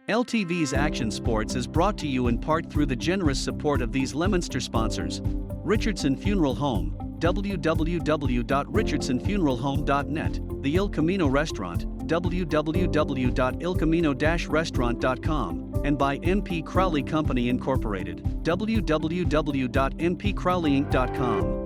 LTV's Action Sports is brought to you in part through the generous support of these Leominster sponsors: Richardson Funeral Home, www.richardsonfuneralhome.net, the Il Camino Restaurant, www.ilcamino-restaurant.com, and by MP Crowley Company Incorporated, www.mpcrowleyinc.com.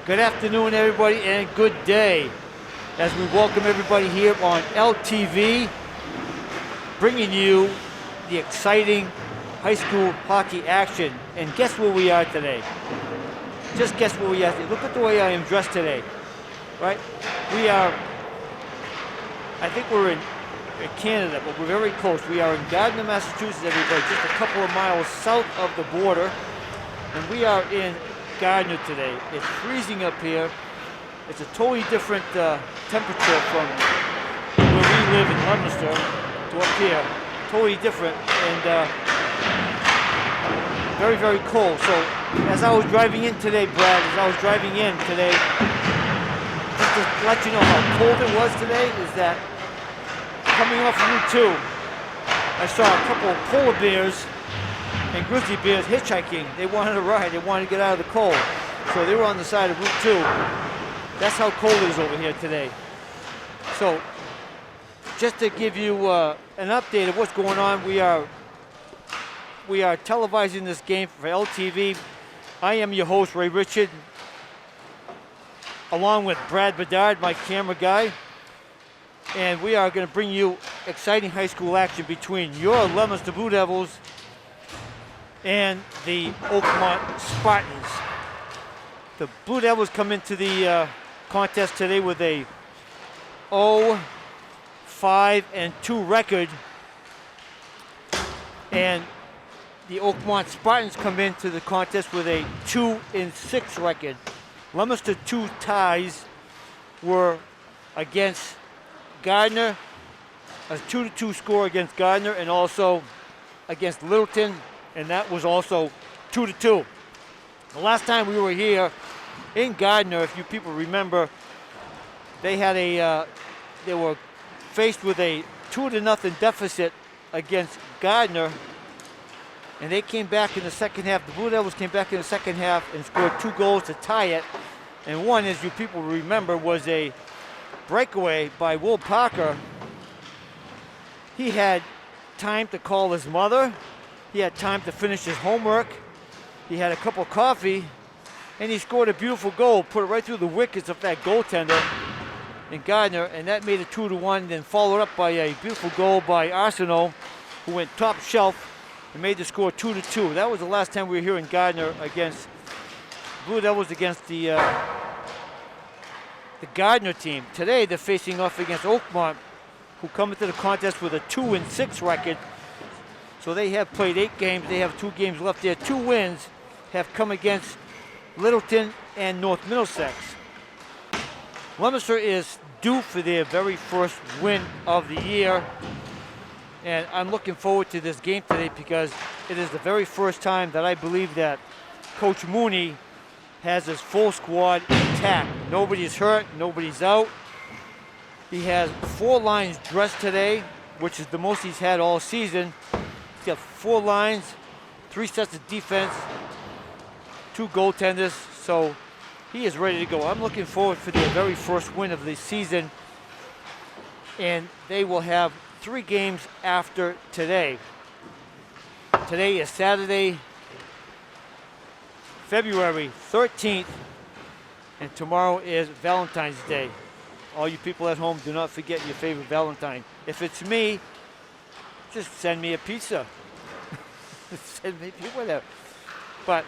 Good afternoon, everybody, and good day as we welcome everybody here on LTV, bringing you the exciting high school hockey action. And guess where we are today? Just guess where we are today. Look at the way I am dressed today, right? We are, I think we're in Canada, but we're very close. We are in Gardner, Massachusetts, everybody, just a couple of miles south of the border. And we are in Gardner today. It's freezing up here. It's a totally different temperature from where we live in Leominster to up here. Totally different and very, very cold. So as I was driving in today, Brad, just to let you know how cold it was today, is that coming off Route 2, I saw a couple of polar bears and grizzly bears hitchhiking. They wanted to ride. They wanted to get out of the cold. So they were on the side of Route 2. That's how cold it is over here today. So just to give you an update of what's going on, we are televising this game for LTV. I am your host, Ray Richard, along with Brad Bedard, my camera guy. And we are going to bring you exciting high school action between your Leominster Blue Devils and the Oakmont Spartans. The Blue Devils come into the contest today with a 0-5-2 record, and the Oakmont Spartans come into the contest with a 2-6 record. Leominster 2 ties were against Gardner, a 2-2 score against Gardner, and also against Littleton, and that was also 2-2. The last time we were here in Gardner, if you people remember, they had they were faced with a 2-0 deficit against Gardner, and they came back in the second half. The Blue Devils came back in the second half and scored 2 goals to tie it, and one, as you people remember, was a breakaway by Will Parker. He had time to call his mother. He had time to finish his homework. He had a cup of coffee, and he scored a beautiful goal, put it right through the wickets of that goaltender in Gardner, and that made it 2-1, then followed up by a beautiful goal by Arsenault, who went top shelf and made the score 2-2. That was the last time we were here in Gardner against Blue Devils, against the Gardner team. Today they're facing off against Oakmont, who come into the contest with a 2-6 record. So they have played 8 games. They have 2 games left. Their 2 wins have come against Littleton and North Middlesex. Leominster is due for their very first win of the year, and I'm looking forward to this game today because it is the very first time that I believe that Coach Mooney has his full squad intact. Nobody's hurt, nobody's out. He has 4 lines dressed today, which is the most he's had all season. He's got 4 lines, 3 sets of defense, 2 goaltenders, so he is ready to go. I'm looking forward for their very first win of the season, and they will have 3 games after today. Today is Saturday, February 13th, and tomorrow is Valentine's Day. All you people at home, do not forget your favorite Valentine. If it's me, just send me a pizza. Send me whatever. But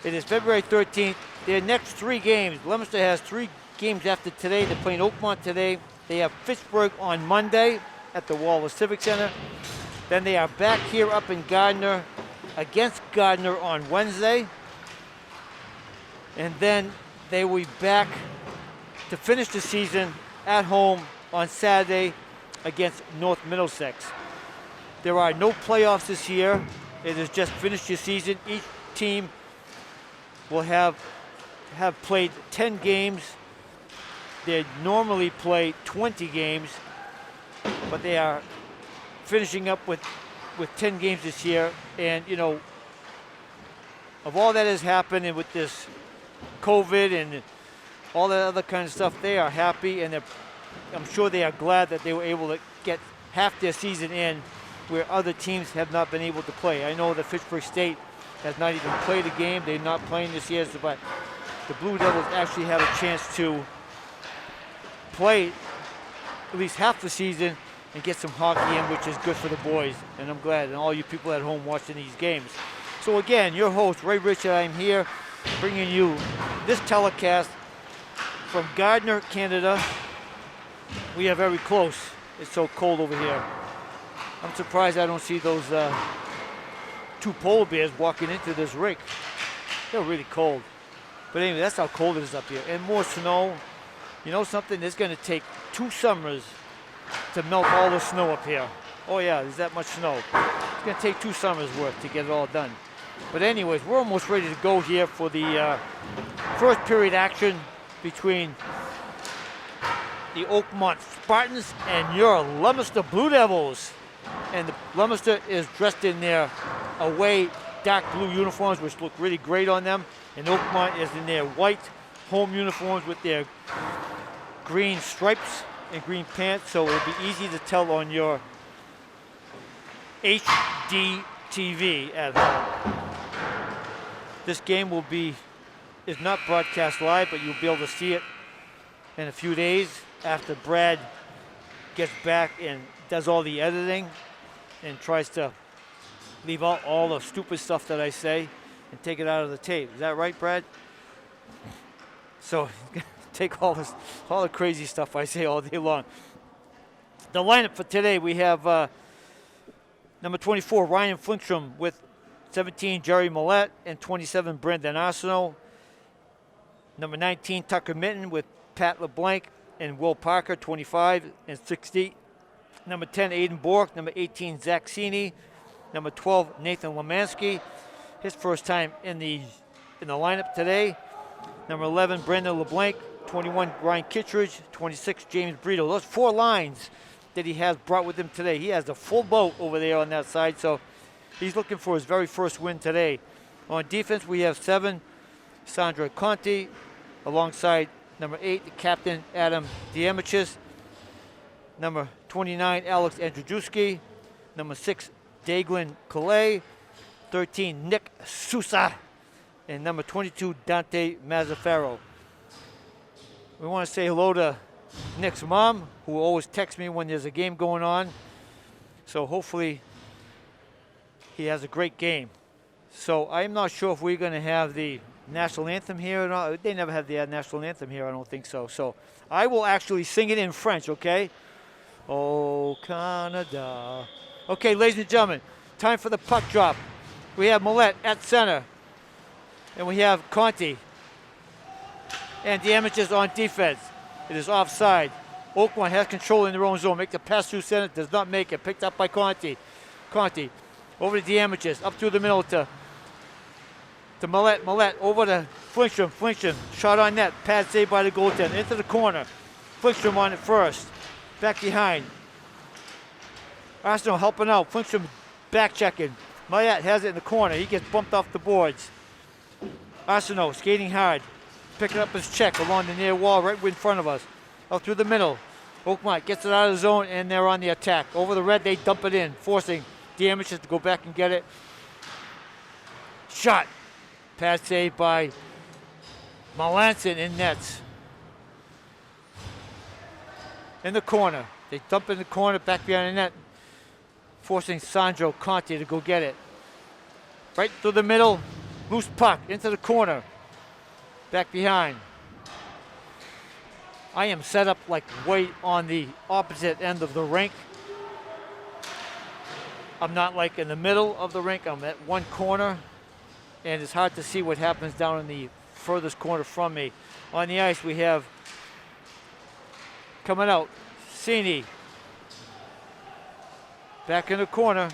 it is February 13th. Their next 3 games, Leominster has 3 games after today. They're playing Oakmont today. They have Fitchburg on Monday at the Wallace Civic Center. Then they are back here up in Gardner against Gardner on Wednesday. And then they will be back to finish the season at home on Saturday against North Middlesex. There are no playoffs this year. It is just finish your season. Each team will have played 10 games. They normally play 20 games, but they are finishing up with 10 games this year. And, you know, of all that has happened and with this COVID and all that other kind of stuff, they are happy, and I'm sure they are glad that they were able to get half their season in where other teams have not been able to play. I know that Fitchburg State has not even played a game. They're not playing this year, but the Blue Devils actually have a chance to play at least half the season and get some hockey in, which is good for the boys, and I'm glad, and all you people at home watching these games. So again, your host, Ray Richard, I'm here bringing you this telecast from Gardner, Canada. We are very close. It's so cold over here. I'm surprised I don't see those 2 polar bears walking into this rink. They're really cold. But anyway, that's how cold it is up here. And more snow. You know something? It's going to take 2 summers to melt all the snow up here. Oh yeah, there's that much snow. It's going to take 2 summers worth to get it all done. But anyways, we're almost ready to go here for the first period action between the Oakmont Spartans and your Leominster Blue Devils. And the Leominster is dressed in their away dark blue uniforms, which look really great on them. And Oakmont is in their white home uniforms with their green stripes and green pants. So it'll be easy to tell on your HD TV at home. This game is not broadcast live, but you'll be able to see it in a few days after Brad gets back and does all the editing and tries to leave out all the stupid stuff that I say and take it out of the tape. Is that right, Brad? So take all the crazy stuff I say all day long. The lineup for today, we have number 24, Ryan Flintstrom, with 17, Jerry Millette, and 27, Brendan Arsenault. Number 19, Tucker Minton, with Pat LeBlanc and Will Parker, 25 and 60. Number 10, Aiden Bork. Number 18, Zach Sini. Number 12, Nathan Lemansky. His first time in the lineup today. Number 11, Brendan LeBlanc. 21, Ryan Kittredge. 26, James Brito. Those 4 lines that he has brought with him today. He has a full boat over there on that side, so he's looking for his very first win today. On defense, we have 7, Sandra Conti, alongside number 8, the captain, Adam Diamichis. Number 29, Alex Andrzejewski. Number 6, Daglin Calais. 13, Nick Sousa. And number 22, Dante Mazzaferro. We want to say hello to Nick's mom, who always texts me when there's a game going on. So hopefully he has a great game. So I'm not sure if we're going to have the national anthem here or not. They never have the national anthem here, I don't think so. So I will actually sing it in French, okay? Oh, Canada. Okay, ladies and gentlemen, time for the puck drop. We have Millette at center. And we have Conti. And the amateurs on defense. It is offside. Oakmont has control in their own zone. Make the pass through center. Does not make it. Picked up by Conti. Conti over to the amateurs. Up through the middle to Millette. Millette over to Flintstrom. Flintstrom shot on net. Pad saved by the goaltender. Into the corner. Flintstrom on it first. Back behind. Arsenal helping out. Flintstrom back checking. Millette has it in the corner. He gets bumped off the boards. Arsenault skating hard, picking up his check along the near wall right in front of us. Out through the middle. Oakmont gets it out of the zone, and they're on the attack. Over the red, they dump it in, forcing the Amateurs to go back and get it. Shot. Pass saved by Melanson in nets. In the corner. They dump in the corner, back behind the net, forcing Sandro Conti to go get it. Right through the middle. Loose puck into the corner. Back behind. I am set up like way on the opposite end of the rink. I'm not like in the middle of the rink. I'm at one corner, and it's hard to see what happens down in the furthest corner from me. On the ice, we have coming out, Cini. Back in the corner.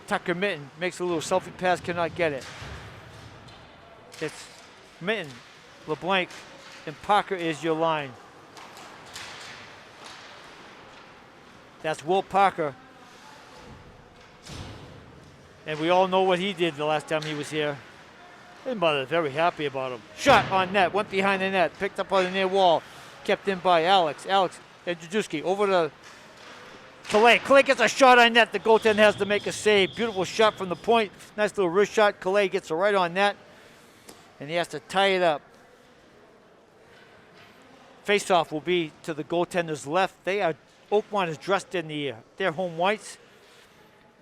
Tucker Mitten makes a little selfie pass, cannot get it. It's Mitten, LeBlanc, and Parker is your line. That's Will Parker. And we all know what he did the last time he was here. His mother is very happy about him. Shot on net, went behind the net, picked up on the near wall, kept in by Alex. Alex and Jajewski over to Calais. Calais gets a shot on net. The goaltender has to make a save. Beautiful shot from the point. Nice little wrist shot. Calais gets it right on net, and he has to tie it up. Face-off will be to the goaltender's left. Oakmont is dressed in their home whites.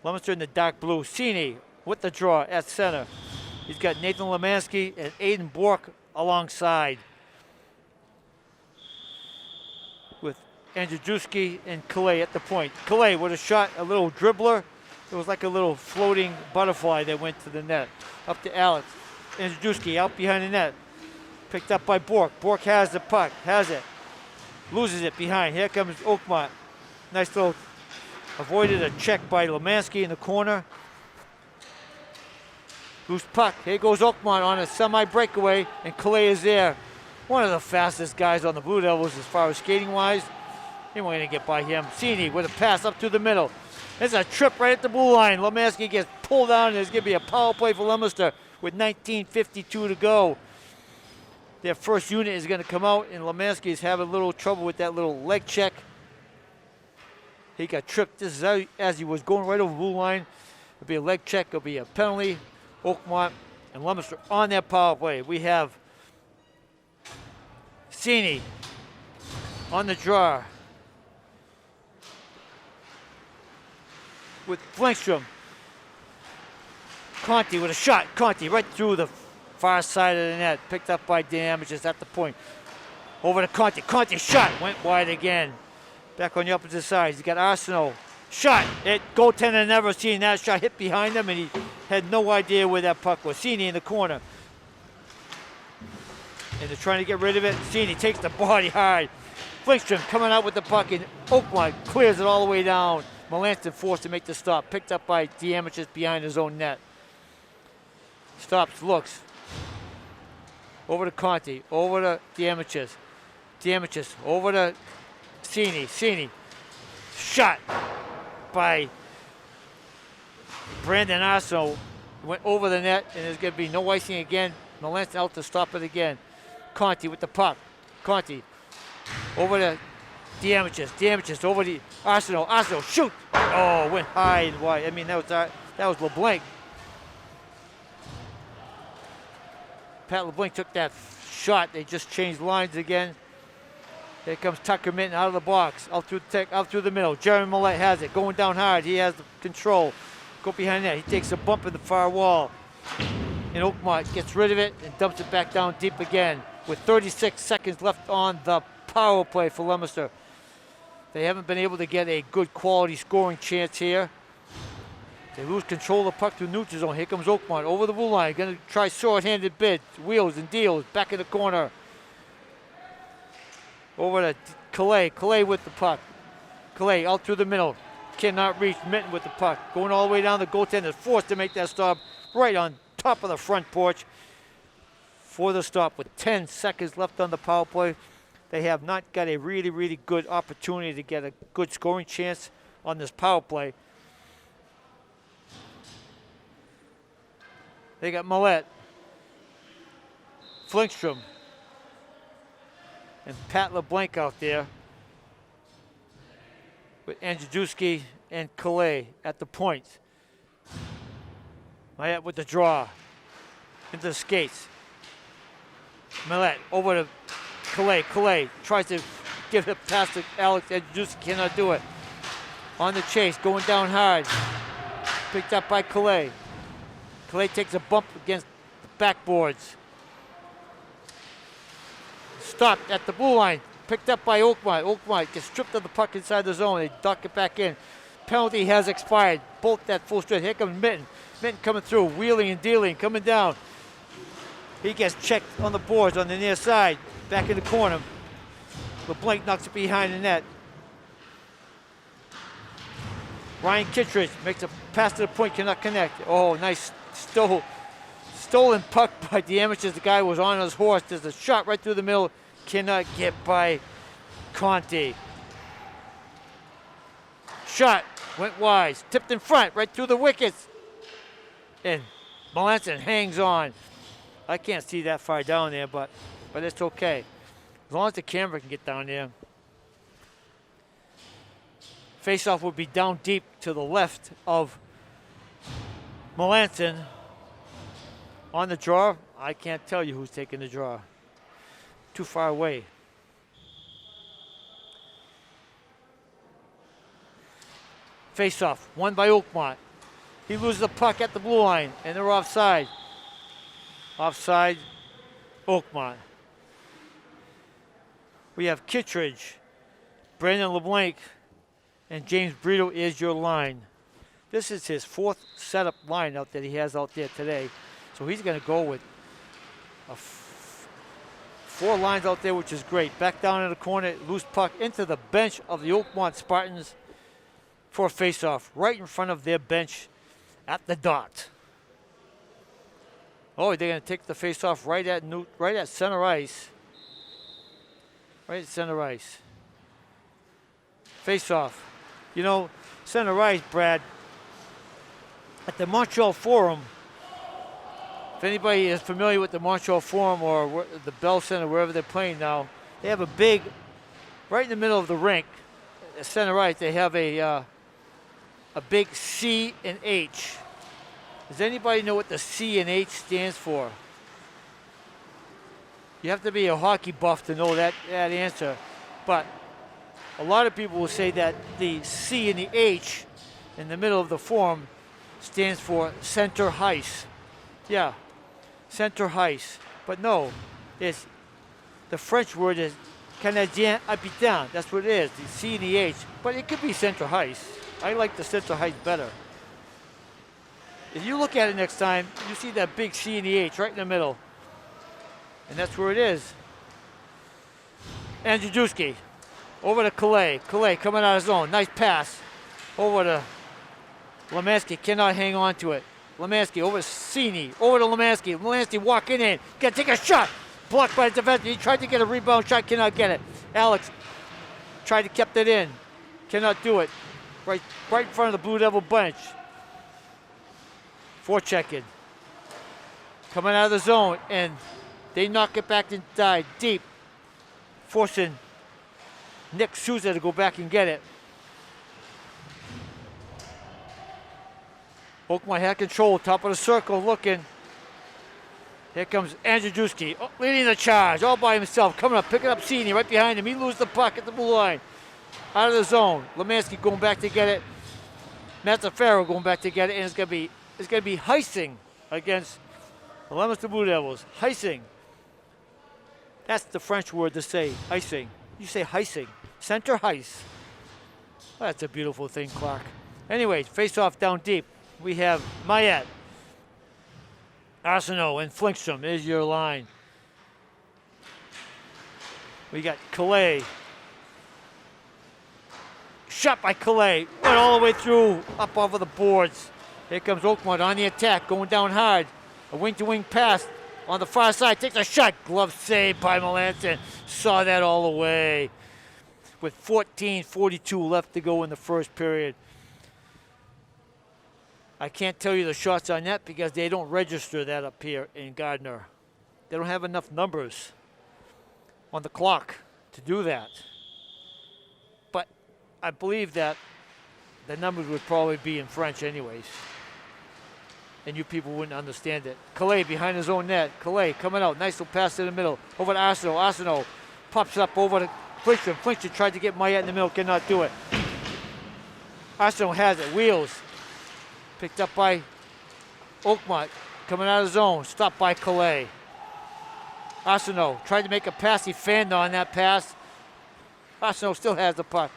Leominster in the dark blue. Cini with the draw at center. He's got Nathan Lemansky and Aiden Bork alongside, with Andrzejewski and Calais at the point. Calais with a shot, a little dribbler. It was like a little floating butterfly that went to the net. Up to Alex. Andrzejewski out behind the net. Picked up by Bork. Bork has the puck, has it. Loses it behind. Here comes Oakmont. Nice little, avoided a check by Lemansky in the corner. Loose puck. Here goes Oakmont on a semi-breakaway, and Calais is there. One of the fastest guys on the Blue Devils as far as skating-wise. He ain't going to get by him. Cini with a pass up to the middle. There's a trip right at the blue line. Lemansky gets pulled down, and there's going to be a power play for Leominster with 19:52 to go. Their first unit is going to come out, and Lemansky is having a little trouble with that little leg check. He got tripped. This is as he was going right over the blue line. It'll be a leg check. It'll be a penalty. Oakmont and Leominster on their power play. We have Cini on the draw with Flingstrom. Conti with a shot. Conti right through the far side of the net. Picked up by Damages at the point. Over to Conti. Conti shot. Went wide again. Back on the opposite side. He's got Arsenault. Shot. Goaltender never seen that shot. Hit behind him, and he had no idea where that puck was. Cini in the corner. And they're trying to get rid of it. Cini takes the body hard. Flingstrom coming out with the puck, and Oakmont clears it all the way down. Melanson forced to make the stop. Picked up by Damages behind his own net. Stops, looks. Over to Conti. Over to Damages. Damages. Over to Cini. Cini. Shot by Brandon Arsenault. Went over the net, and there's going to be no icing again. Melanson out to stop it again. Conti with the puck. Conti over to Damages. Damages over to Arsenault. Arsenault shoot. Oh, went high and wide. I mean, that was LeBlanc. Pat LeBlanc took that shot. They just changed lines again. Here comes Tucker Mitten out of the box, out through the middle. Jeremy Millette has it, going down hard. He has the control. Go behind that. He takes a bump in the far wall. And Oakmont gets rid of it and dumps it back down deep again with 36 seconds left on the power play for Leominster. They haven't been able to get a good quality scoring chance here. They lose control of the puck through neutral zone. Here comes Oakmont over the blue line. Going to try short-handed bid. Wheels and deals. Back in the corner. Over to Calais. Calais with the puck. Calais out through the middle. Cannot reach Mitten with the puck. Going all the way down. The goaltender is forced to make that stop right on top of the front porch for the stop with 10 seconds left on the power play. They have not got a really, really good opportunity to get a good scoring chance on this power play. They got Millette, Flingstrom, and Pat LeBlanc out there with Andrzejewski and Calais at the point. Millette with the draw into the skates. Millette over to Calais. Calais tries to give it past to Alex Andrzejewski, cannot do it. On the chase, going down hard. Picked up by Calais. Calais takes a bump against the backboards. Stopped at the blue line. Picked up by Oakmont. Oakmont gets stripped of the puck inside the zone. They duck it back in. Penalty has expired. Both that full straight. Here comes Mitten. Mitten coming through, wheeling and dealing, coming down. He gets checked on the boards on the near side. Back in the corner. LeBlanc knocks it behind the net. Ryan Kittredge makes a pass to the point, cannot connect. Oh, nice stolen puck by the amateurs. The guy was on his horse. There's a shot right through the middle. Cannot get by Conti. Shot went wide. Tipped in front, right through the wickets. And Melanson hangs on. I can't see that far down there, but it's okay. As long as the camera can get down there. Faceoff would be down deep to the left of Melanson. On the draw, I can't tell you who's taking the draw. Too far away. Faceoff, won by Oakmont. He loses the puck at the blue line, and they're offside. Offside, Oakmont. We have Kittredge, Brandon LeBlanc, and James Brito is your line. This is his fourth setup line out that he has out there today. So he's going to go with four lines out there, which is great. Back down in the corner, loose puck into the bench of the Oakmont Spartans for a face-off, right in front of their bench at the dot. Oh, they're going to take the face-off right at center ice. Right at center ice. Face-off. You know, center ice, Brad, at the Montreal Forum, if anybody is familiar with the Montreal Forum or the Bell Center, wherever they're playing now, they have a big, right in the middle of the rink, center ice, they have a big C and H. Does anybody know what the C and H stands for? You have to be a hockey buff to know that answer. But a lot of people will say that the C and the H in the middle of the form stands for center ice. Yeah, center ice. But no, it's the French word is Canadien habitant. That's what it is, the C and the H. But it could be center ice. I like the center ice better. If you look at it next time, you see that big C and the H right in the middle. And that's where it is. Andrzejewski. Over to Calais. Calais coming out of zone. Nice pass. Over to Lemansky. Cannot hang on to it. Lemansky over to Cini. Over to Lemansky. Lemansky walking in. Got to take a shot. Blocked by the defense. He tried to get a rebound shot. Cannot get it. Alex tried to keep it in. Cannot do it. Right in front of the Blue Devil bench. Forechecking. Coming out of the zone. And they knock it back inside. Deep. Forcing Nick Souza to go back and get it. Oakmont had control, top of the circle, looking. Here comes Andrzejewski, leading the charge, all by himself, coming up, picking up Cini right behind him. He loses the puck at the blue line. Out of the zone. Lemansky going back to get it. Mazzaferro going back to get it, and it's gonna be heisting against the Leominster Blue Devils. Heisting. That's the French word to say, icing. You say heisting. Center heist. Well, that's a beautiful thing, Clark. Anyways, face off down deep. We have Mayette, Arsenault, and Flingstrom is your line. We got Calais. Shot by Calais. Went all the way through, up over the boards. Here comes Oakmont on the attack, going down hard. A wing-to-wing pass on the far side. Takes a shot. Glove saved by Melanson. Saw that all the way. With 14:42 left to go in the first period. I can't tell you the shots on net because they don't register that up here in Gardner. They don't have enough numbers on the clock to do that. But I believe that the numbers would probably be in French anyways. And you people wouldn't understand it. Calais behind his own net. Calais coming out. Nice little pass in the middle. Over to Arsenault. Arsenault pops up over to Flinchard. Flinchard tried to get Mayette in the middle. Cannot do it. Arsenault has it. Wheels. Picked up by Oakmont. Coming out of zone. Stopped by Calais. Arsenault tried to make a pass. He fanned on that pass. Arsenault still has the puck.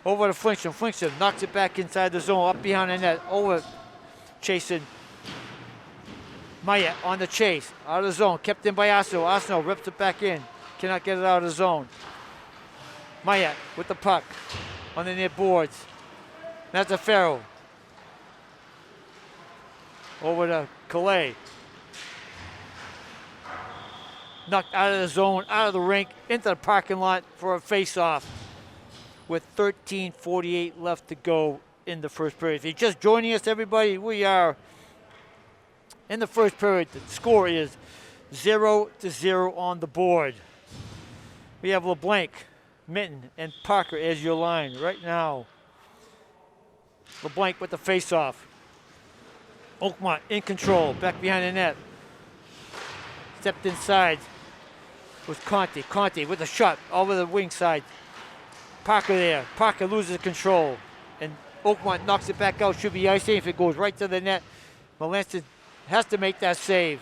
Over to Flinchard. Flinchard knocks it back inside the zone. Up behind the net. Over chasing Mayette on the chase. Out of the zone. Kept in by Arsenault. Arsenault rips it back in. Cannot get it out of the zone. Mayette with the puck on the near boards. That's a Farrell. Over to Calais. Knocked out of the zone, out of the rink, into the parking lot for a face-off with 13:48 left to go in the first period. If you're just joining us, everybody, we are in the first period. The score is 0-0 on the board. We have LeBlanc, Minton, and Parker as your line right now. LeBlanc with the face-off. Oakmont in control, back behind the net. Stepped inside with Conti. Conti with a shot over the wing side. Parker there. Parker loses control. And Oakmont knocks it back out. Should be icing if it goes right to the net. Melanson has to make that save.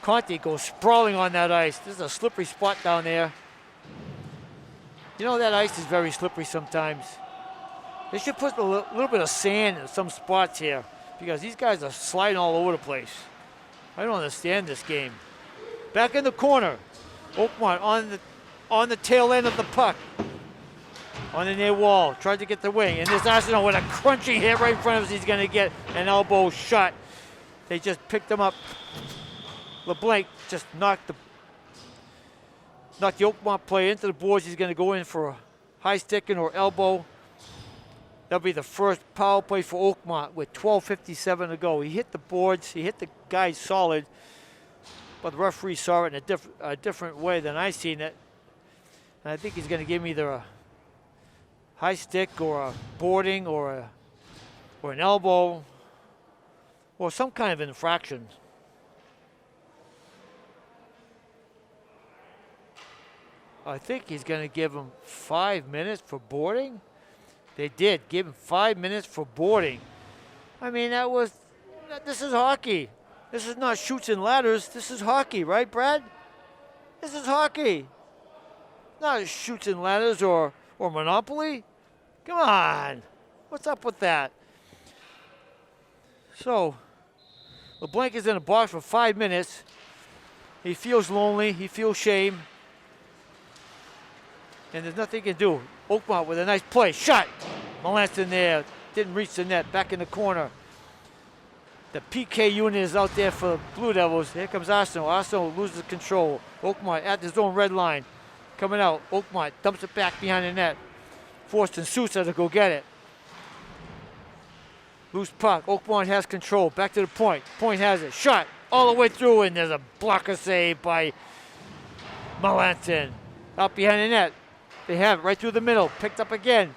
Conti goes sprawling on that ice. This is a slippery spot down there. You know, that ice is very slippery sometimes. They should put a little bit of sand in some spots here because these guys are sliding all over the place. I don't understand this game. Back in the corner. Oakmont on the tail end of the puck. On the near wall. Tried to get the wing. And this Arsenault with a crunchy hit right in front of us. He's going to get an elbow shot. They just picked him up. LeBlanc just knocked the Oakmont player into the boards. He's going to go in for a high sticking or elbow. That'll be the first power play for Oakmont with 12:57 to go. He hit the boards. He hit the guy solid. But the referee saw it in a different way than I seen it. And I think he's going to give me either a high stick or a boarding or an elbow or some kind of infraction. I think he's going to give him 5 minutes for boarding. They did give him 5 minutes for boarding. I mean, this is hockey. This is not chutes and ladders. This is hockey, right, Brad? This is hockey. Not chutes and ladders or Monopoly. Come on. What's up with that? So, LeBlanc is in the box for 5 minutes. He feels lonely. He feels shame. And there's nothing he can do. Oakmont with a nice play. Shot. Melanson there. Didn't reach the net. Back in the corner. The PK unit is out there for the Blue Devils. Here comes Arsenault. Arsenault loses control. Oakmont at his own red line. Coming out. Oakmont dumps it back behind the net. Forced and Sousa to go get it. Loose puck. Oakmont has control. Back to the point. Point has it. Shot all the way through, and there's a blocker save by Melanson. Out behind the net. They have it right through the middle. Picked up again.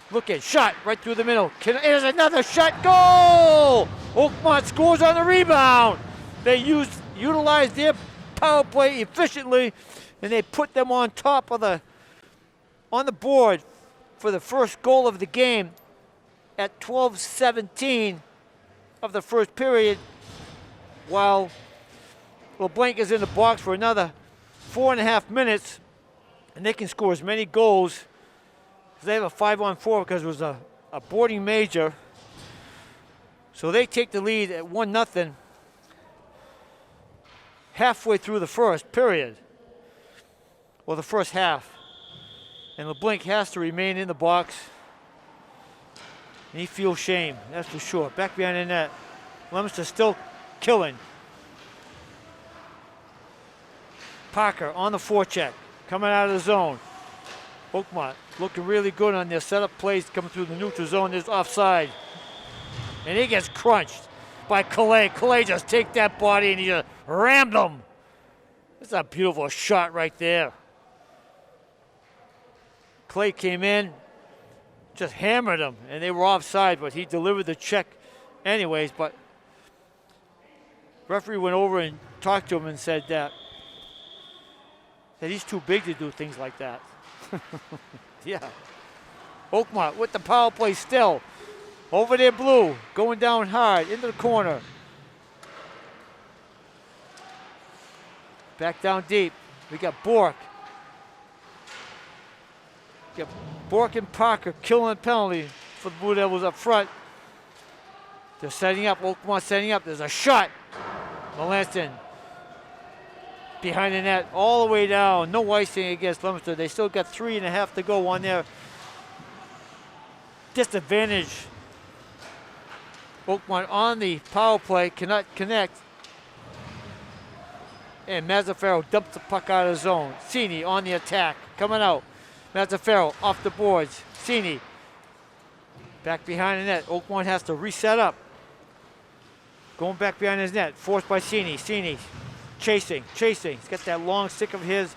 Look at shot right through the middle. There's another shot. Goal! Oakmont scores on the rebound. They utilized their power play efficiently, and they put them on top of on the board for the first goal of the game at 12:17 of the first period, while LeBlanc is in the box for another 4.5 minutes, and they can score as many goals. They have a 5-on-4 because it was a boarding major. So they take the lead at 1-0 halfway through the first period, or the first half. And LeBlanc has to remain in the box. And he feels shame, that's for sure. Back behind the net. Leominster still killing. Parker on the forecheck, coming out of the zone. Oakmont looking really good on their setup plays coming through the neutral zone. There's offside. And he gets crunched by Calais. Calais just take that body and he just rammed him. That's a beautiful shot right there. Clay came in, just hammered him, and they were offside, but he delivered the check anyways. But referee went over and talked to him and said that he's too big to do things like that. Yeah. Oakmont with the power play still. Over there, Blue, going down hard, into the corner. Back down deep. We got Bork. We got Bork and Parker killing a penalty for the Blue Devils up front. They're setting up, Oakmont setting up. There's a shot. Melanson behind the net, all the way down. No icing against Leominster. They still got 3.5 to go on their disadvantage. Oakmont on the power play, cannot connect. And Mazzaferro dumps the puck out of the zone. Cini on the attack, coming out. Mazzaferro off the boards. Cini back behind the net. Oakmont has to reset up. Going back behind his net, forced by Cini. Cini chasing. He's got that long stick of his.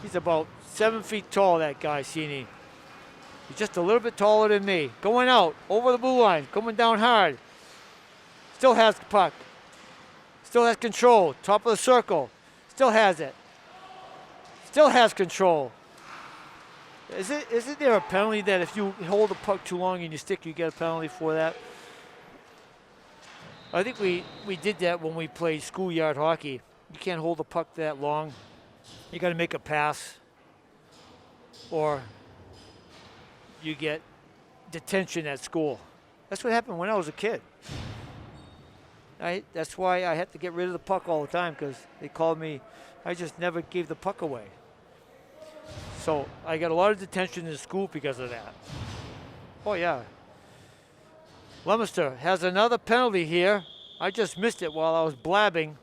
He's about 7 feet tall, that guy, Cini. He's just a little bit taller than me. Going out, over the blue line, coming down hard. Still has the puck. Still has control. Top of the circle. Still has it. Still has control. Isn't there a penalty that if you hold the puck too long in your stick, you get a penalty for that? I think we did that when we played schoolyard hockey. You can't hold the puck that long. You got to make a pass, or you get detention at school. That's what happened when I was a kid. That's why I had to get rid of the puck all the time, because they called me, I just never gave the puck away. So I got a lot of detention in school because of that. Oh yeah. Leominster has another penalty here. I just missed it while I was blabbing.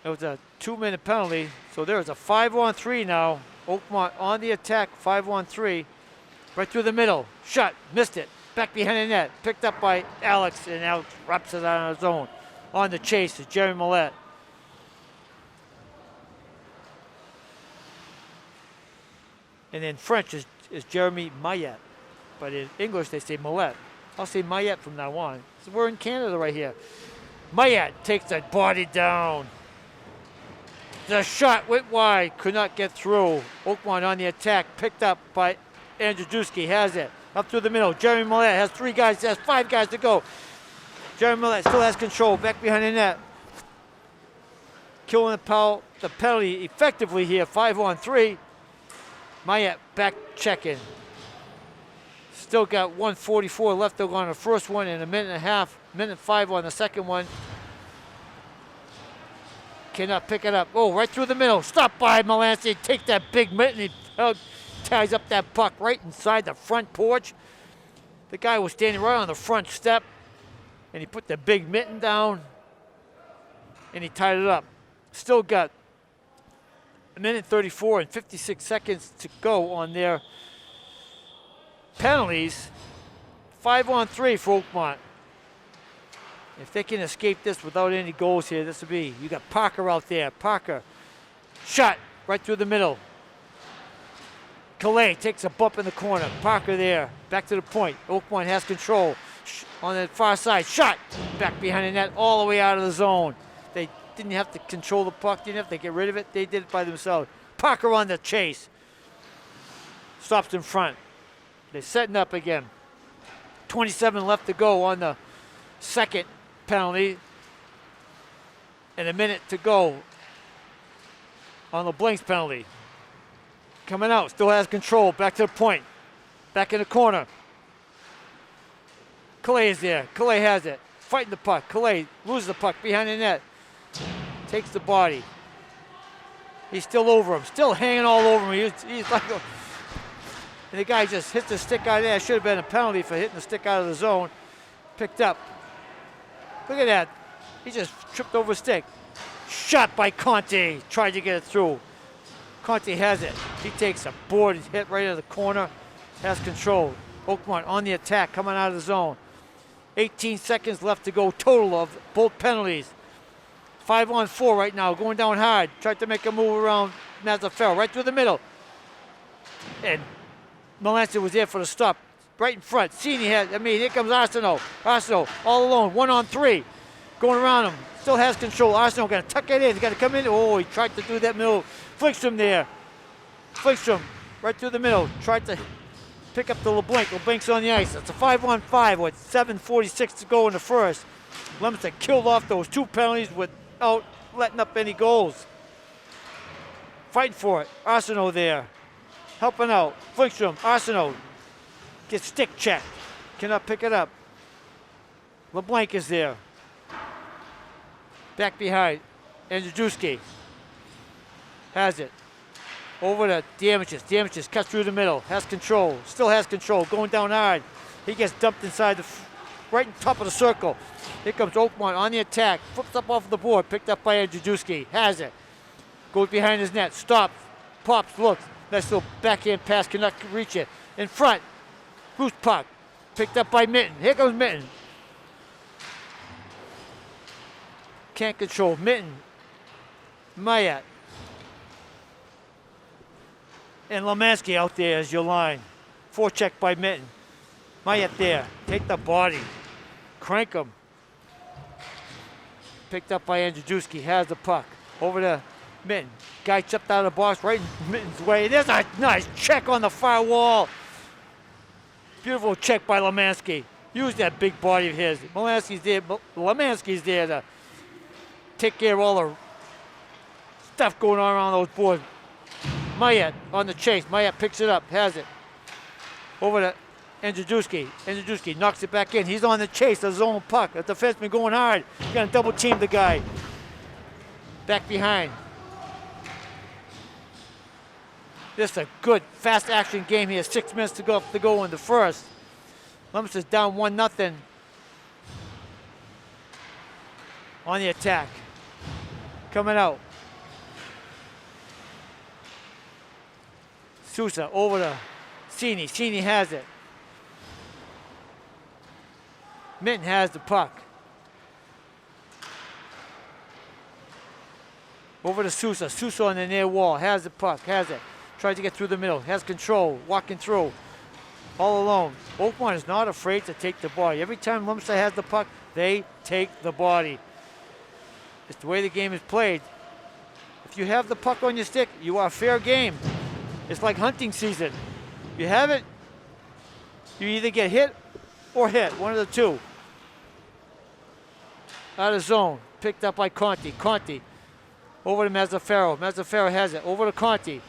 It was a 2-minute penalty. So there's a 5-on-3 now. Oakmont on the attack, 5-on-3. Right through the middle. Shot, missed it. Back behind the net. Picked up by Alex, and Alex wraps it out on his own. On the chase is Jerry Millette. And in French is Jeremy Mayette. But in English they say Millette. I'll say Mayette from now on. So we're in Canada right here. Mayette takes that body down. The shot went wide, could not get through. Oakmont on the attack, picked up by Andrzejewski, has it. Up through the middle. Jeremy Millette has 3 guys, has 5 guys to go. Jeremy Millette still has control, back behind the net. Killing the penalty effectively here, 5-on-3. Mayette back checking. Still got 1:44 left to go on the first one and 1.5 minutes, 5 on the second one. Cannot pick it up. Oh, right through the middle. Stopped by Melanson. Take that big mitt, and he ties up that puck right inside the front porch. The guy was standing right on the front step, and he put the big mitten down, and he tied it up. Still got 1:34 and 56 seconds to go on their penalties. 5-on-3 for Oakmont. If they can escape this without any goals here, this will be. You got Parker out there. Parker, shot right through the middle. Calais takes a bump in the corner. Parker there, back to the point. Oakmont has control on the far side. Shot back behind the net, all the way out of the zone. They didn't have to control the puck, didn't have to get rid of it. They did it by themselves. Parker on the chase. Stops in front. They're setting up again. 27 left to go on the second penalty. And 1 minute to go on the Blinks penalty. Coming out, still has control. Back to the point. Back in the corner. Calais is there. Calais has it. Fighting the puck. Calais loses the puck behind the net. Takes the body. He's still over him. Still hanging all over him. He's like a... And the guy just hit the stick out of there. Should have been a penalty for hitting the stick out of the zone. Picked up. Look at that. He just tripped over a stick. Shot by Conte. Tried to get it through. Conte has it. He takes a board. Hit right in the corner. Has control. Oakmont on the attack, coming out of the zone. 18 seconds left to go total of both penalties. 5-on-4 right now, going down hard. Tried to make a move around Mazzaferro, right through the middle. And Melanson was there for the stop. Right in front. Here comes Arsenault. Arsenault all alone, 1-on-3. Going around him. Still has control. Arsenault got to tuck it in. He's got to come in. Oh, he tried to do that middle. Flickstrom there. Flickstrom right through the middle. Tried to pick up the LeBlanc. LeBlanc's on the ice. It's a 5-on-5 with 7:46 to go in the first. Leominster killed off those 2 penalties without letting up any goals. Fighting for it. Arsenault there. Helping out. Flickstrom. Arsenault. Gets stick checked. Cannot pick it up. LeBlanc is there. Back behind. Andrzejewski has it. Over to Damages. Damages cuts through the middle. Has control. Still has control. Going down hard. He gets dumped inside right on top of the circle. Here comes Oakmont on the attack. Flips up off the board. Picked up by Andrzejewski. Has it. Goes behind his net. Stops. Pops. Looks. Nice little backhand pass. Cannot reach it. In front. Loose puck. Picked up by Mitten. Here comes Mitten. Can't control. Mitten. Mayat. And Lemansky out there as your line. Forecheck by Mitten. Mayat there. Take the body. Crank him. Picked up by Andrzejewski. Has the puck. Over to Mitten. Guy jumped out of the box right in Mitten's way. There's a nice check on the far wall. Beautiful check by Lemansky. Use that big body of his. Lemansky's there to take care of all the stuff going on around those boards. Mayat on the chase. Mayat picks it up. Has it. Over to Andrzejewski. Andrzejewski knocks it back in. He's on the chase of his own puck. The defenseman going hard. He's going to double team the guy. Back behind. This is a good, fast action game here. 6 minutes to go in the first. Leominster's down 1-0 on the attack. Coming out. Sousa over to Cini. Cini has it. Mitten has the puck. Over to Sousa. Sousa on the near wall. Has the puck. Has it. Tries to get through the middle. Has control. Walking through. All alone. Oakmont is not afraid to take the body. Every time Leominster has the puck, they take the body. It's the way the game is played. If you have the puck on your stick, you are fair game. It's like hunting season. You have it, you either get hit or hit. One of the two. Out of zone. Picked up by Conti. Conti. Over to Mazzaferro. Mazzaferro has it. Over to Conti.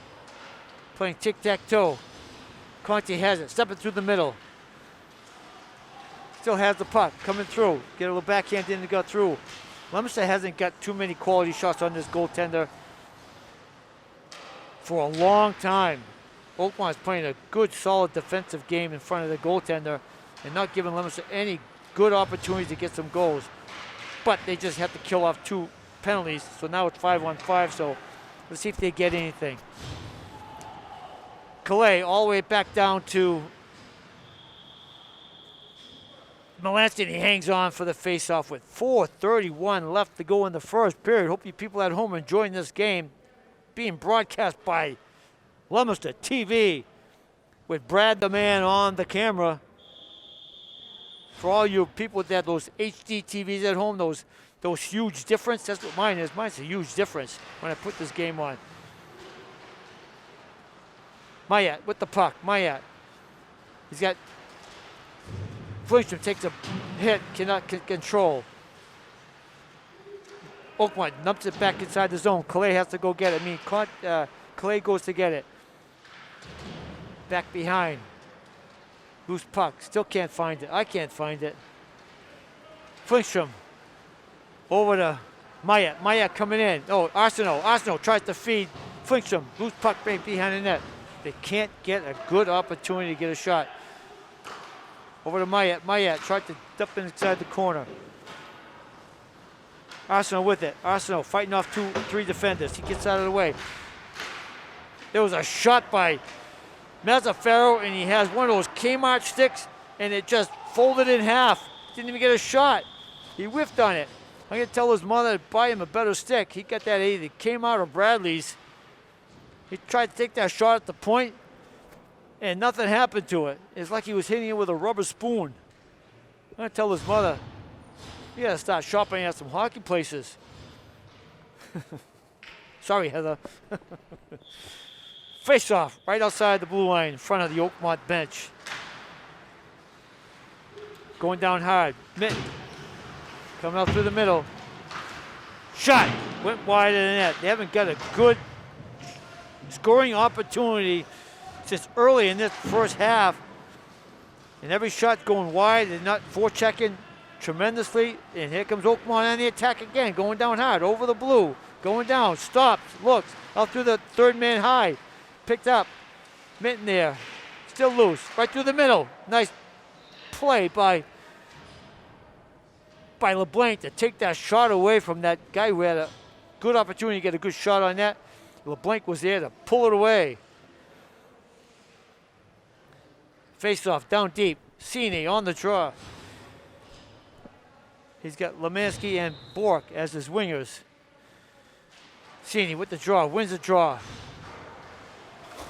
Playing tic-tac-toe. Conti has it. Stepping through the middle. Still has the puck. Coming through. Get a little backhand in to go through. Leominster hasn't got too many quality shots on this goaltender for a long time. Oakmont is playing a good, solid defensive game in front of the goaltender and not giving Leominster any good opportunities to get some goals. But they just have to kill off 2 penalties, so now it's 5-on-5, so let's see if they get anything. Calais all the way back down to Melanson. He hangs on for the face-off with 4:31 left to go in the first period. Hope you people at home are enjoying this game. Being broadcast by Leominster TV with Brad the Man on the camera. For all you people that have those HD TVs at home, those huge difference, that's what mine is. Mine's a huge difference when I put this game on. Mayat with the puck. Mayat. He's got Flintstrom takes a hit, cannot control. Oakmont numps it back inside the zone. Calais has to go get it. Calais goes to get it. Back behind. Loose puck. Still can't find it. I can't find it. Flintstrom. Over to Mayat. Mayat coming in. Oh, Arsenault. Arsenault tries to feed Flintstrom. Loose puck right behind the net. They can't get a good opportunity to get a shot. Over to Mayat. Mayat tried to dump inside the corner. Arsenault with it. Arsenault fighting off 2-3 defenders. He gets out of the way. There was a shot by Mazzaferro, and he has one of those Kmart sticks, and it just folded in half. Didn't even get a shot. He whiffed on it. I'm going to tell his mother to buy him a better stick. He got that either came out of Bradley's. He tried to take that shot at the point, and nothing happened to it. It's like he was hitting it with a rubber spoon. I'm going to tell his mother, you got to start shopping at some hockey places. Sorry, Heather. Face off right outside the blue line in front of the Oakmont bench. Going down hard. Mitten. Coming out through the middle. Shot. Went wide of the net. They haven't got a good scoring opportunity since early in this first half. And every shot's going wide and not forechecking tremendously. And here comes Oakmont on the attack again. Going down hard. Over the blue. Going down. Stops. Looks. Out through the third man high. Picked up. Mitten there. Still loose. Right through the middle. Nice play by LeBlanc to take that shot away from that guy who had a good opportunity to get a good shot on that. LeBlanc was there to pull it away. Face off down deep. Cini on the draw. He's got Lemansky and Bork as his wingers. Cini with the draw, wins the draw.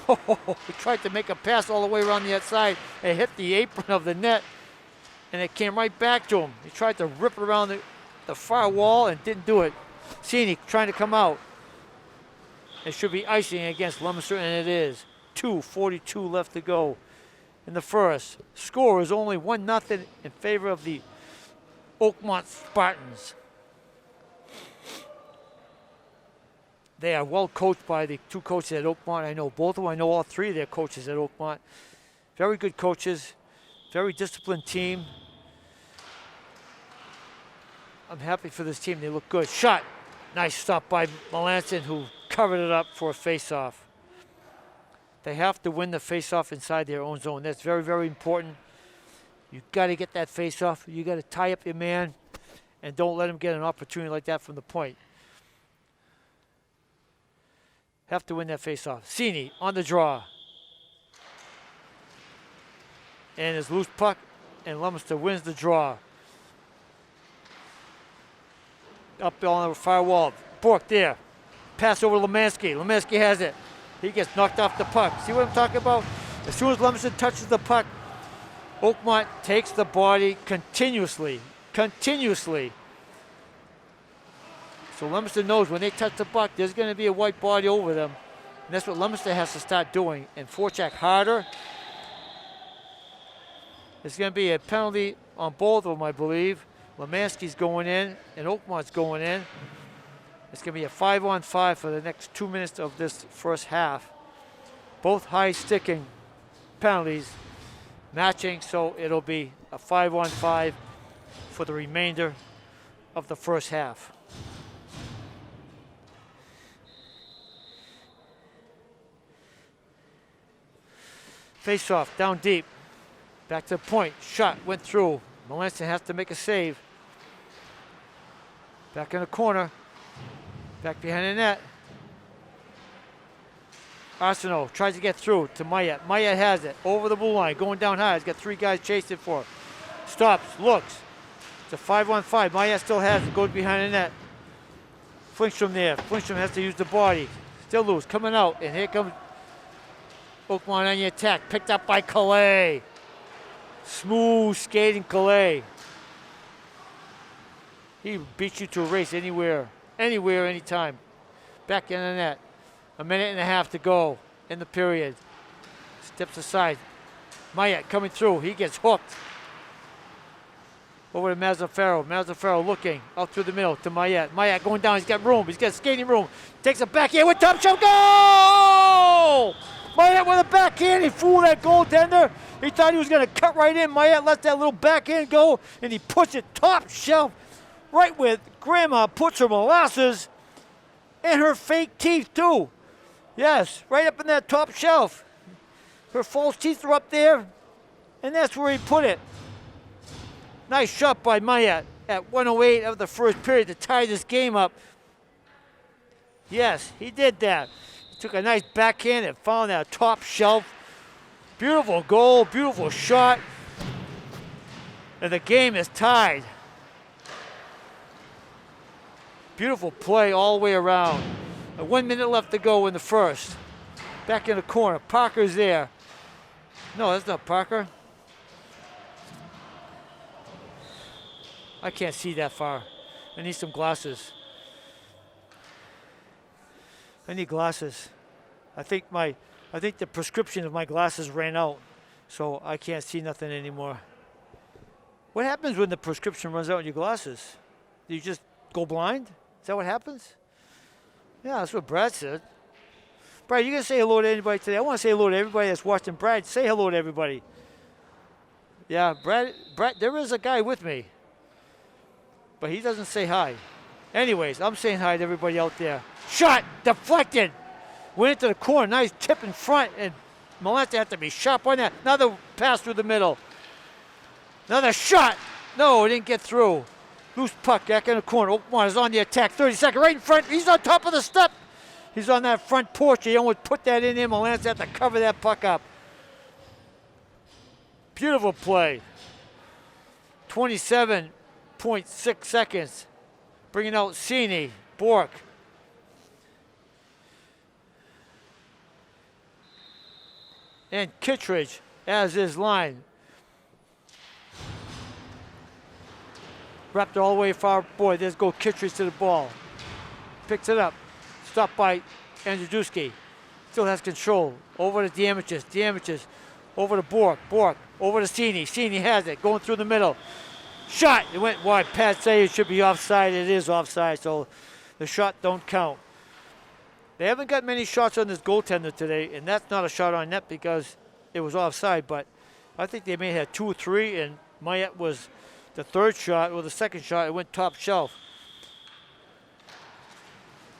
He tried to make a pass all the way around the outside and hit the apron of the net. And it came right back to him. He tried to rip it around the far wall and didn't do it. Cini trying to come out. It should be icing against Leominster, and it is. 2:42 left to go in the first. Score is only 1-0 in favor of the Oakmont Spartans. They are well coached by the two coaches at Oakmont. I know both of them. I know all three of their coaches at Oakmont. Very good coaches. Very disciplined team. I'm happy for this team. They look good. Shot. Nice stop by Melanson, who covered it up for a face-off. They have to win the face-off inside their own zone. That's very, very important. You've got to get that face-off. You got to tie up your man, and don't let him get an opportunity like that from the point. Have to win that face-off. Cini on the draw. And his loose puck, and Leominster wins the draw. Up on the far wall. Bork there. Pass over Lemansky. Lemansky has it. He gets knocked off the puck. See what I'm talking about? As soon as Leominster touches the puck, Oakmont takes the body continuously. Continuously. So Leominster knows when they touch the puck, there's going to be a white body over them. And that's what Leominster has to start doing. And forecheck harder. There's going to be a penalty on both of them, I believe. Lemansky's going in, and Oakmont's going in. It's going to be a 5-on-5 for the next 2 minutes of this first half. Both high-sticking penalties matching, so it'll be a 5-on-5 for the remainder of the first half. Face-off, down deep. Back to the point. Shot went through. Melanson has to make a save. Back in the corner. Back behind the net. Arsenault tries to get through to Mayet. Mayet has it. Over the blue line. Going down high. He's got three guys chasing for him. Stops. Looks. It's a 5-on-5. Mayet still has it. Goes behind the net. Flingstrom there. Flingstrom has to use the body. Still loose. Coming out. And here comes Oakmont on the attack. Picked up by Calais. Smooth skating Calais. He beats you to a race anywhere, anytime. Back in the net. 1.5 minutes to go in the period. Steps aside. Mayet coming through. He gets hooked. Over to Mazzaferro. Mazzaferro looking out through the middle to Mayet. Mayet going down. He's got room. He's got skating room. Takes it back here with top shot. Goal! Mayet with a backhand. He fooled that goaltender. He thought he was going to cut right in. Mayet let that little backhand go, and he puts it top shelf right where Grandma puts her molasses and her fake teeth, too. Yes, right up in that top shelf. Her false teeth are up there, and that's where he put it. Nice shot by Mayet at 1:08 of the first period to tie this game up. Yes, he did that. He took a nice backhand and found that top shelf. Beautiful goal, beautiful shot. And the game is tied. Beautiful play all the way around. 1 minute left to go in the first. Back in the corner. Parker's there. No, that's not Parker. I can't see that far. I need some glasses. I need glasses. I think the prescription of my glasses ran out, so I can't see nothing anymore. What happens when the prescription runs out in your glasses? Do you just go blind? Is that what happens? Yeah, that's what Brad said. Brad, you gonna say hello to anybody today? I want to say hello to everybody that's watching. Brad, say hello to everybody. Yeah, Brad, there is a guy with me, but he doesn't say hi. Anyways, I'm saying hi to everybody out there. Shot, deflected. Went into the corner, nice tip in front, and Malenta had to be sharp on that. Another pass through the middle. Another shot. No, it didn't get through. Loose puck back in the corner. Oakmont is on the attack. 30-second, right in front. He's on top of the step. He's on that front porch. He almost put that in there. Malenta had to cover that puck up. Beautiful play. 27.6 seconds. Bringing out Cini, Bork. And Kittredge as his line. Wrapped it all the way far. Boy, there's go Kittredge to the ball. Picks it up. Stopped by Andrzejewski. Still has control. Over to Damages. Damages. Over to Bork. Bork. Over to Cini. Cini has it. Going through the middle. Shot. It went wide. Pat say it should be offside. It is offside, so the shot don't count. They haven't got many shots on this goaltender today, and that's not a shot on net because it was offside, but I think they may have had 2 or 3, and Mayette was the third shot, or the second shot. It went top shelf.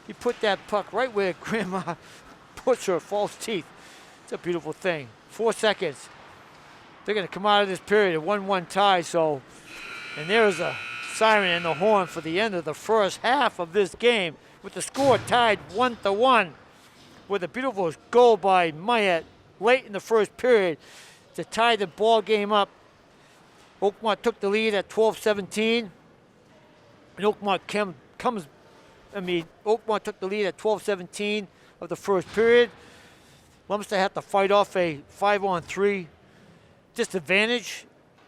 He put that puck right where Grandma puts her false teeth. It's a beautiful thing. 4 seconds. They're going to come out of this period, a 1-1 tie, so, and there's a siren in the horn for the end of the first half of this game, with the score tied 1-1, with a beautiful goal by Mayette late in the first period to tie the ball game up. Oakmont took the lead at 12-17, and Oakmont took the lead at 12-17 of the first period. Leominster had to fight off a 5-on-3 disadvantage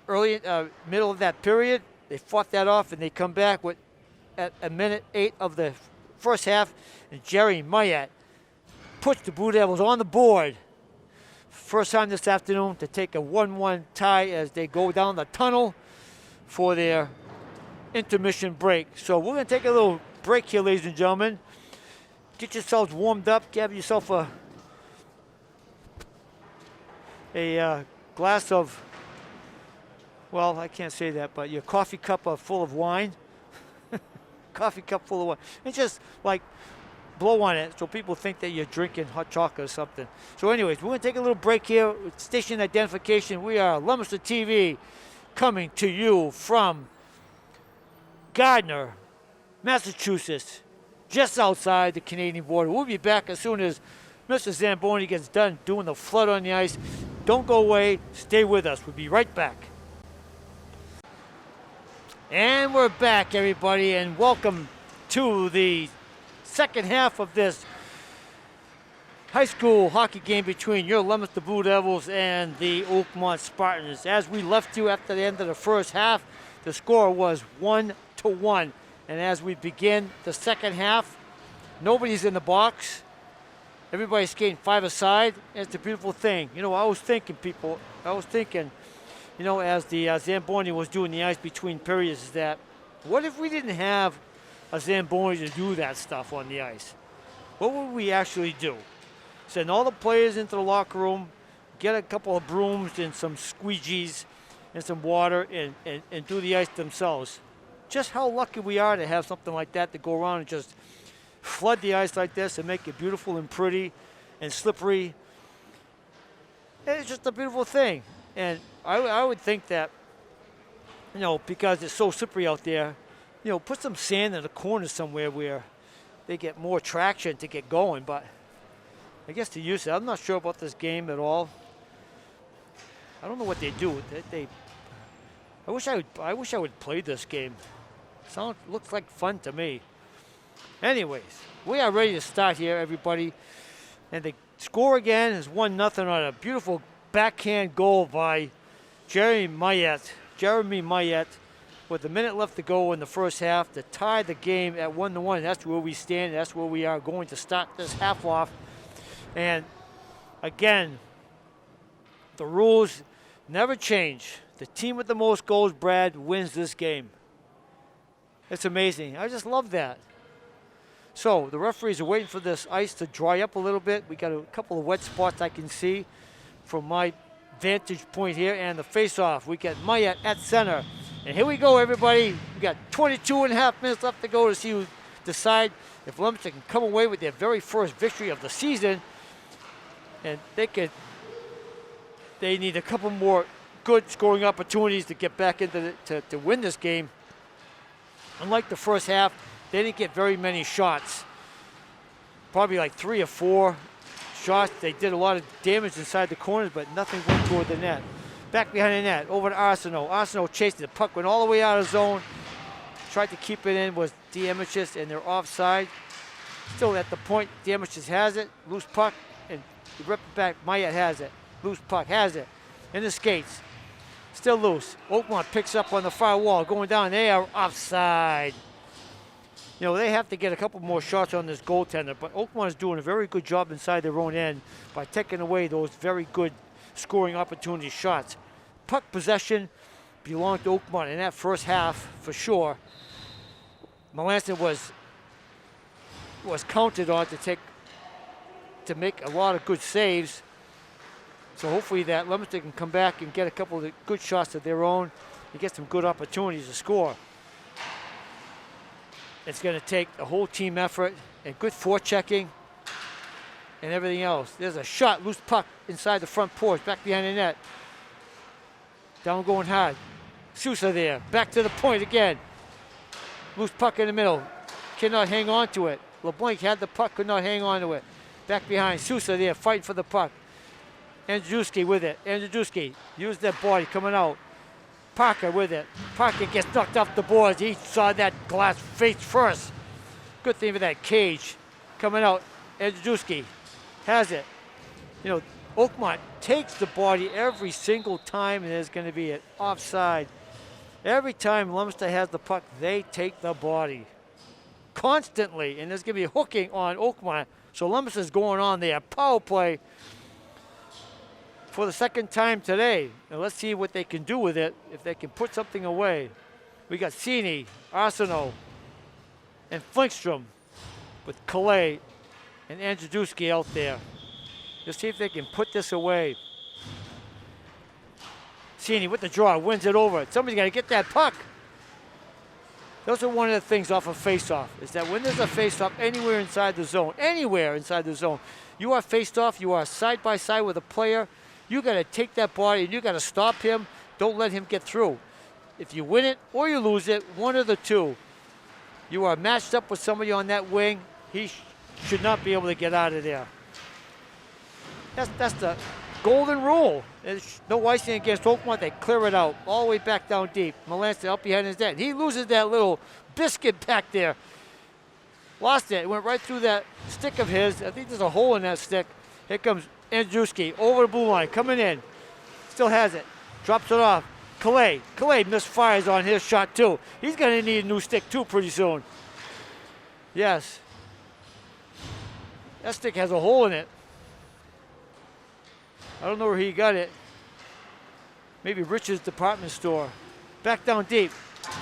early, middle of that period. They fought that off, and they come back with at a minute 8 of the first half, and Jerry Mayette puts the Blue Devils on the board. First time this afternoon to take a 1-1 tie as they go down the tunnel for their intermission break. So we're going to take a little break here, ladies and gentlemen. Get yourselves warmed up. Give yourself a glass of, well, I can't say that, but your coffee cup full of wine. Coffee cup full of wine. And just like blow on it so people think that you're drinking hot chocolate or something. So anyways, we're going to take a little break here with station identification. We are Leominster TV, coming to you from Gardner, Massachusetts, just outside the Canadian border. We'll be back as soon as Mr. Zamboni gets done doing the flood on the ice. Don't go away. Stay with us. We'll be right back. And we're back, everybody, and welcome to the second half of this high school hockey game between your Leominster Blue Devils and the Oakmont Spartans. As we left you after the end of the first half, the score was 1-1. And as we begin the second half, nobody's in the box. Everybody's skating 5-a-side, and it's a beautiful thing. You know, I was thinking, you know, as the Zamboni was doing the ice between periods, is that what if we didn't have a Zamboni to do that stuff on the ice? What would we actually do? Send all the players into the locker room, get a couple of brooms and some squeegees and some water and do the ice themselves. Just how lucky we are to have something like that to go around and just flood the ice like this and make it beautiful and pretty and slippery. It's just a beautiful thing. And I would think that, you know, because it's so slippery out there, you know, put some sand in the corner somewhere where they get more traction to get going. But I guess to use it, I'm not sure about this game at all. I don't know what they do. I wish I would play this game. Looks like fun to me. Anyways, we are ready to start here, everybody. And the score again is 1-0 on a beautiful backhand goal by Jeremy Mayette with a minute left to go in the first half to tie the game at 1-1. That's where we stand. That's where we are going to start this half off. And again, the rules never change. The team with the most goals, Brad, wins this game. It's amazing. I just love that. So the referees are waiting for this ice to dry up a little bit. We got a couple of wet spots I can see from my vantage point here. And the face-off, we get Mayette at center. And here we go, everybody. We got 22.5 minutes left to go to see who decide if Leominster can come away with their very first victory of the season. And they need a couple more good scoring opportunities to get back into to win this game. Unlike the first half, they didn't get very many shots. Probably like 3 or 4 shots. They did a lot of damage inside the corners, but nothing went toward the net. Back behind the net, over to Arsenault. Arsenault chased the puck, went all the way out of zone. Tried to keep it in, was Diemichis, and they're offside. Still at the point, Diemichis has it. Loose puck, and rip it back. Mayette has it. Loose puck, has it. In the skates. Still loose. Oakmont picks up on the far wall. Going down, they are offside. You know, they have to get a couple more shots on this goaltender, but Oakmont is doing a very good job inside their own end by taking away those very good scoring opportunity shots. Puck possession belonged to Oakmont in that first half for sure. Melanson was counted on to make a lot of good saves. So hopefully that Leominster can come back and get a couple of good shots of their own and get some good opportunities to score. It's going to take a whole team effort and good forechecking and everything else. There's a shot, loose puck inside the front porch, back behind the net. Down going hard. Sousa there, back to the point again. Loose puck in the middle, cannot hang on to it. LeBlanc had the puck, could not hang on to it. Back behind, Sousa there, fighting for the puck. Andrzejewski with it. Andrzejewski used that body coming out. Parker with it. Parker gets knocked off the boards. He saw that glass face first. Good thing for that cage coming out. Andrzejewski has it. You know, Oakmont takes the body every single time, and there's going to be an offside. Every time Leominster has the puck, they take the body. Constantly, and there's going to be a hooking on Oakmont. So Leominster's going on there. Power play for the second time today. And let's see what they can do with it, if they can put something away. We got Cini, Arsenault, and Flinkstrom with Calais and Andrzejewski out there. Let's see if they can put this away. Cini with the draw, wins it over. Somebody's got to get that puck. Those are one of the things off of face-off, is that when there's a face-off anywhere inside the zone, you are faced off, you are side by side with a player, you got to take that body and you got to stop him. Don't let him get through. If you win it or you lose it, one of the two. You are matched up with somebody on that wing. He should not be able to get out of there. That's the golden rule. There's no icing against Oakmont. They clear it out all the way back down deep. Melanson up behind his net. He loses that little biscuit back there. Lost it. It went right through that stick of his. I think there's a hole in that stick. Here comes Andrzejewski over the blue line, coming in. Still has it. Drops it off. Calais misfires on his shot too. He's going to need a new stick too pretty soon. Yes. That stick has a hole in it. I don't know where he got it. Maybe Rich's department store. Back down deep.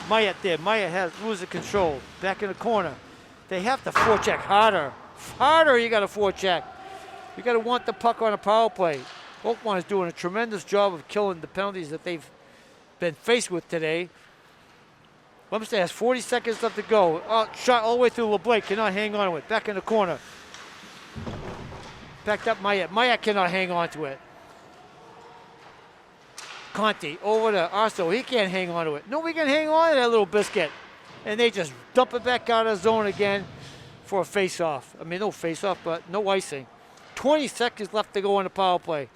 Mayette there. Mayette has loses control. Back in the corner. They have to forecheck harder. Harder you got to forecheck. You got to want the puck on a power play. Oakmont is doing a tremendous job of killing the penalties that they've been faced with today. Leominster has 40 seconds left to go. Oh, shot all the way through LeBlanc. Cannot hang on to it. Back in the corner. Backed up Mayette. Mayette cannot hang on to it. Conti over to Arsenault. He can't hang on to it. Nobody can hang on to that little biscuit. And they just dump it back out of the zone again for a face-off. I mean, no face-off, but no icing. 20 seconds left to go on the power play.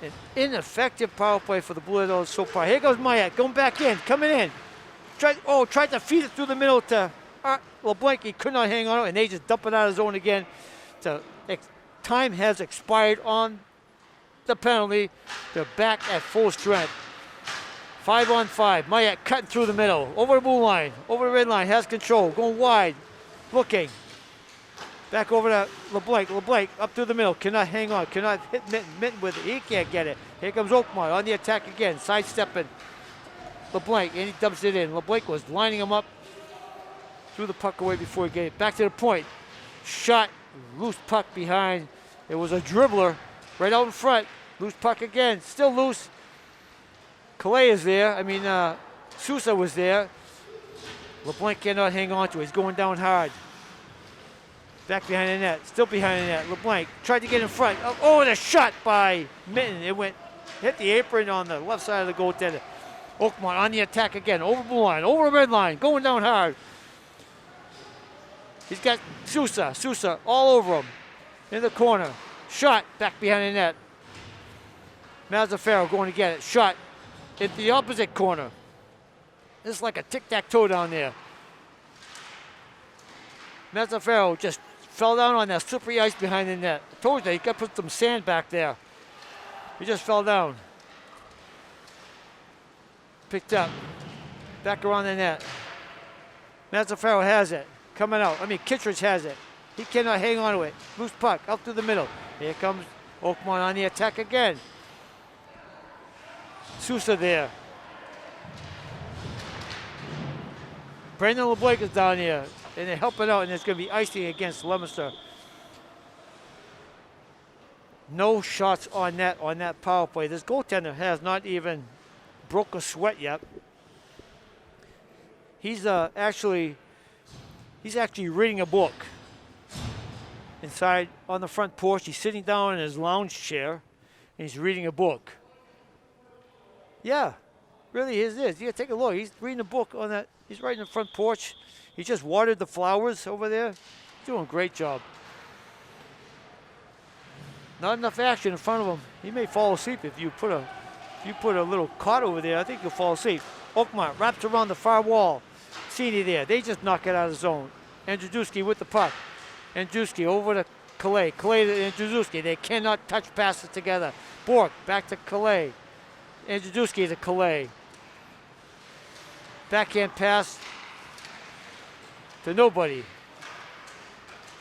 An ineffective power play for the Blue Devils so far. Here goes Mayat going back in, coming in. Tried to feed it through the middle to LeBlanc. He could not hang on it, and they just dump it out of zone again. Time has expired on the penalty. They're back at full strength. 5-on-5. Mayat cutting through the middle. Over the blue line. Over the red line. Has control. Going wide. Looking. Back over to LeBlanc. LeBlanc up through the middle. Cannot hang on. Cannot hit Mitten. Mitten with it. He can't get it. Here comes Oakmont on the attack again. Sidestepping LeBlanc. And he dumps it in. LeBlanc was lining him up. Threw the puck away before he got it. Back to the point. Shot. Loose puck behind. It was a dribbler. Right out in front. Loose puck again. Still loose. Calais is there. Sousa was there. LeBlanc cannot hang on to it. He's going down hard. Back behind the net. Still behind the net. LeBlanc tried to get in front. Oh, and a shot by Mitten. It hit the apron on the left side of the goaltender. Oakmont on the attack again. Over the blue line. Over the red line. Going down hard. He's got Sousa. Sousa all over him. In the corner. Shot back behind the net. Mazzaferro going to get it. Shot into the opposite corner. This is like a tic-tac-toe down there. Mazzaferro just fell down on that slippery ice behind the net. I told you, he got to put some sand back there. He just fell down. Picked up. Back around the net. Mazzaferro has it. Coming out. Kittredge has it. He cannot hang on to it. Loose puck up through the middle. Here comes Oakmont on the attack again. Sousa there. Brandon LeBlanc is down here. And they're helping out, and it's going to be icing against Leominster. No shots on net on that power play. This goaltender has not even broke a sweat yet. He's actually reading a book. Inside on the front porch, he's sitting down in his lounge chair, and he's reading a book. Yeah, really is this. You gotta take a look. He's reading a book on that. He's right in the front porch. He just watered the flowers over there. He's doing a great job. Not enough action in front of him. He may fall asleep if you put a little cot over there. I think he'll fall asleep. Oakmont wraps around the far wall. Cini there. They just knock it out of the zone. Andrzejewski with the puck. Andrzejewski over to Calais. Calais to Andrzejewski. They cannot touch passes together. Bork back to Calais. Andrzejewski to Calais. Backhand pass to nobody.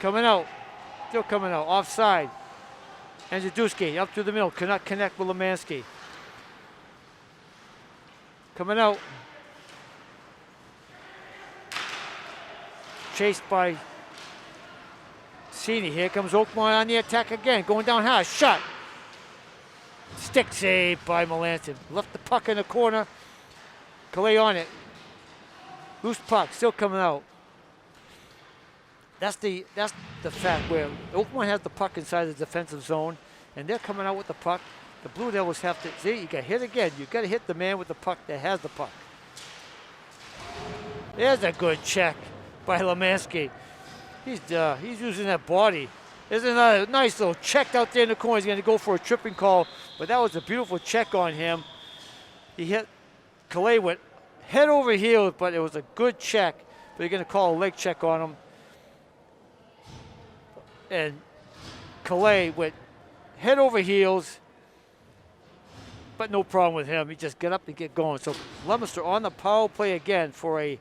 Coming out. Still coming out. Offside. Andrzejewski up through the middle. Cannot connect with Lemansky. Coming out. Chased by Cini. Here comes Oakmont on the attack again. Going down high. Shot. Stick save by Melanson. Left the puck in the corner. Calais on it. Loose puck. Still coming out. That's the fact where Oakmont has the puck inside the defensive zone, and they're coming out with the puck. The Blue Devils have to see. You got hit again. You got to hit the man with the puck that has the puck. There's a good check by Lemansky. He's using that body. There's another nice little check out there in the corner. He's going to go for a tripping call, but that was a beautiful check on him. He hit Calais with head over heels, but it was a good check. But you're going to call a leg check on him. And Calais with head over heels, but no problem with him. He just get up and get going. So Leominster on the power play again for a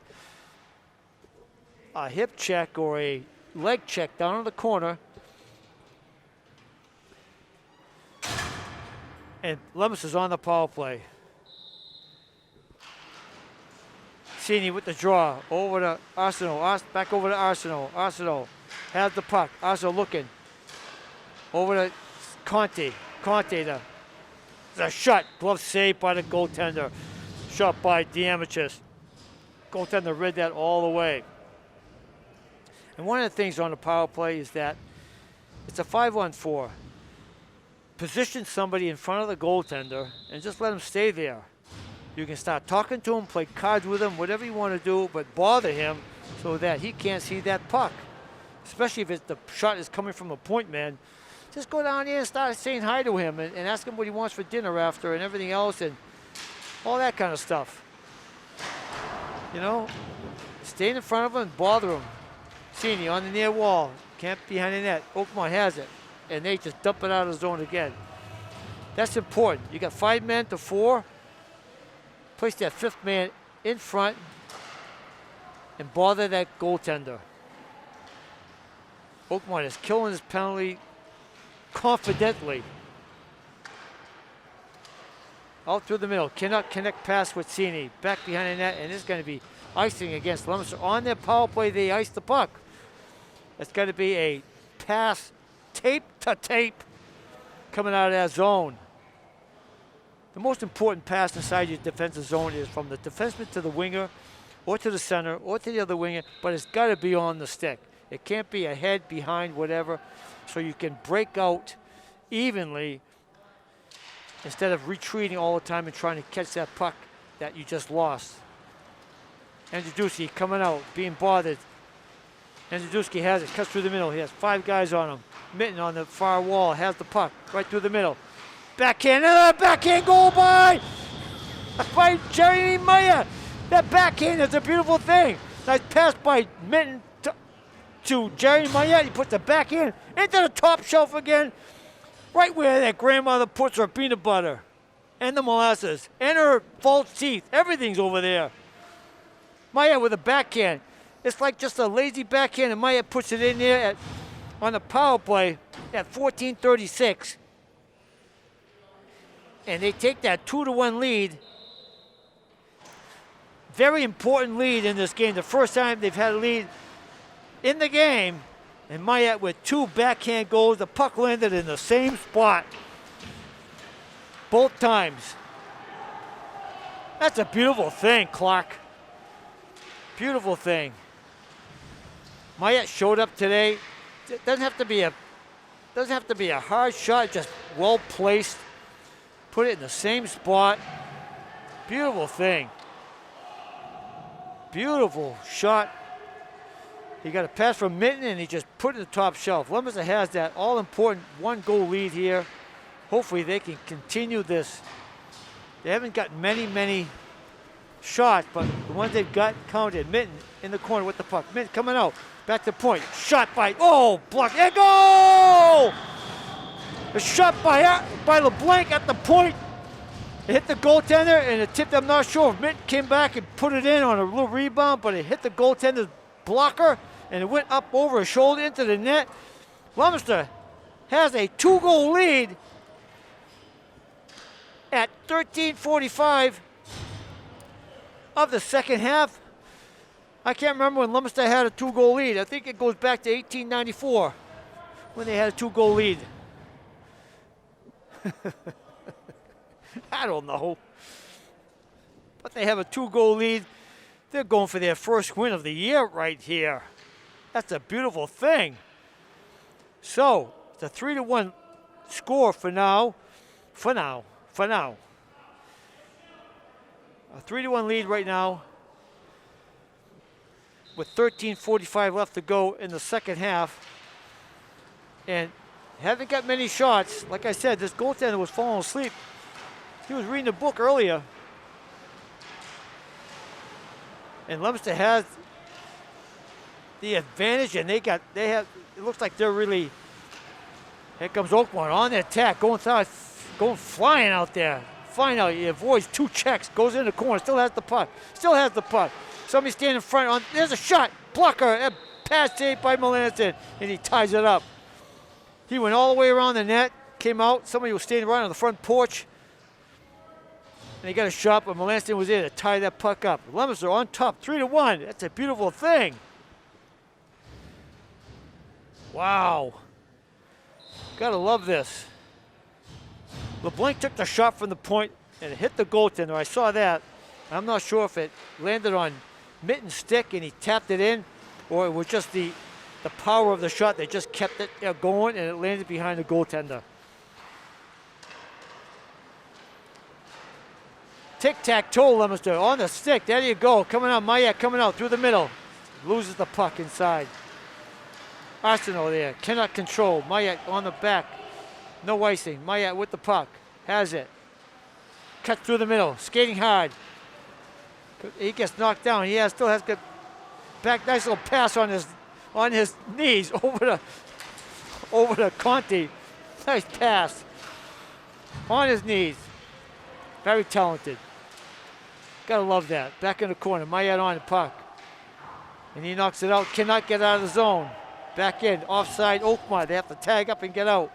hip check or a leg check down in the corner. And Leominster's on the power play. Cini with the draw over to Arsenault. Back over to Arsenault. Arsenault has the puck. Arsenault looking. Over to Conte. Conte, the shot. Glove saved by the goaltender. Shot by Diamichis. Goaltender read that all the way. And one of the things on the power play is that it's a 5-on-4. Position somebody in front of the goaltender and just let him stay there. You can start talking to him, play cards with him, whatever you want to do, but bother him so that he can't see that puck. Especially if the shot is coming from a point man. just go down there and start saying hi to him and ask him what he wants for dinner after and everything else and all that kind of stuff. You know, stay in front of him and bother him. Senior on the near wall, camp behind the net. Oakmont has it, and they just dump it out of the zone again. That's important. You got 5 men to 4. Place that 5th man in front and bother that goaltender. Oakmont is killing this penalty confidently. Out through the middle, cannot connect pass with Cini. Back behind the net, and it's going to be icing against Leominster. On their power play, they ice the puck. It's going to be a pass, tape to tape, coming out of that zone. The most important pass inside your defensive zone is from the defenseman to the winger, or to the center, or to the other winger, but it's got to be on the stick. It can't be ahead, behind, whatever, so you can break out evenly instead of retreating all the time and trying to catch that puck that you just lost. Andrzejewski coming out, being bothered. Andrzejewski has it, cuts through the middle. He has 5 guys on him. Mitten on the far wall, has the puck right through the middle. Backhand, another backhand goal by Jeremy Meyer. That backhand is a beautiful thing. Nice pass by Mitten to Jerry Meyer. He puts the backhand into the top shelf again, right where that grandmother puts her peanut butter and the molasses and her false teeth. Everything's over there. Meyer with a backhand. It's like just a lazy backhand, and Meyer puts it in there on the power play at 14:36. And they take that 2-1 lead. Very important lead in this game. The first time they've had a lead in the game. And Meyer with 2 backhand goals. The puck landed in the same spot both times. That's a beautiful thing, Clark. Beautiful thing. Meyer showed up today. It doesn't have to be a hard shot, just well placed. Put it in the same spot. Beautiful thing. Beautiful shot. He got a pass from Mitten, and he just put it in the top shelf. Leominster has that all-important 1-goal lead here. Hopefully they can continue this. They haven't got many shots, but the ones they've got counted. Mitten in the corner with the puck. Mitten coming out. Back to point. Shot by, block. And goal! A shot by LeBlanc at the point. It hit the goaltender, and it tipped. I'm not sure if Mitten came back and put it in on a little rebound, but it hit the goaltender's blocker, and it went up over his shoulder into the net. Leominster has a 2-goal lead at 13:45 of the second half. I can't remember when Leominster had a 2-goal lead. I think it goes back to 1894 when they had a 2-goal lead. I don't know. But they have a 2-goal lead. They're going for their first win of the year right here. That's a beautiful thing. So, it's a 3-1 score for now. For now. A 3-1 lead right now, with 13:45 left to go in the second half. And haven't got many shots. Like I said, this goaltender was falling asleep. He was reading a book earlier. And Leominster has the advantage, and they have, it looks like they're really, here comes Oakmont on the attack, going flying out there. Flying out, he avoids 2 checks, goes in the corner, still has the puck. Somebody standing in front, there's a shot, blocker, a pass saved by Melanson, and he ties it up. He went all the way around the net, came out, somebody was standing right on the front porch, and he got a shot, but Melanson was there to tie that puck up. Leominster on top, 3-1. That's a beautiful thing. Wow. Gotta love this. LeBlanc took the shot from the point and it hit the goaltender. I saw that. I'm not sure if it landed on Mitten's stick and he tapped it in, or it was just the power of the shot. They just kept it going, and it landed behind the goaltender. Tic-tac-toe, Leominster on the stick. There you go. Coming out, Mayak coming out through the middle. Loses the puck inside. Arsenault there, cannot control. Mayak on the back. No icing. Maya with the puck. Has it. Cut through the middle. Skating hard. He gets knocked down. Still has good back. Nice little pass on his knees over to Conti. Nice pass. On his knees. Very talented. Gotta love that. Back in the corner. Mayat on the puck. And he knocks it out. Cannot get out of the zone. Back in. Offside Oakmont. They have to tag up and get out.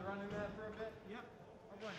Running that for a bit? Yep, I'll run it.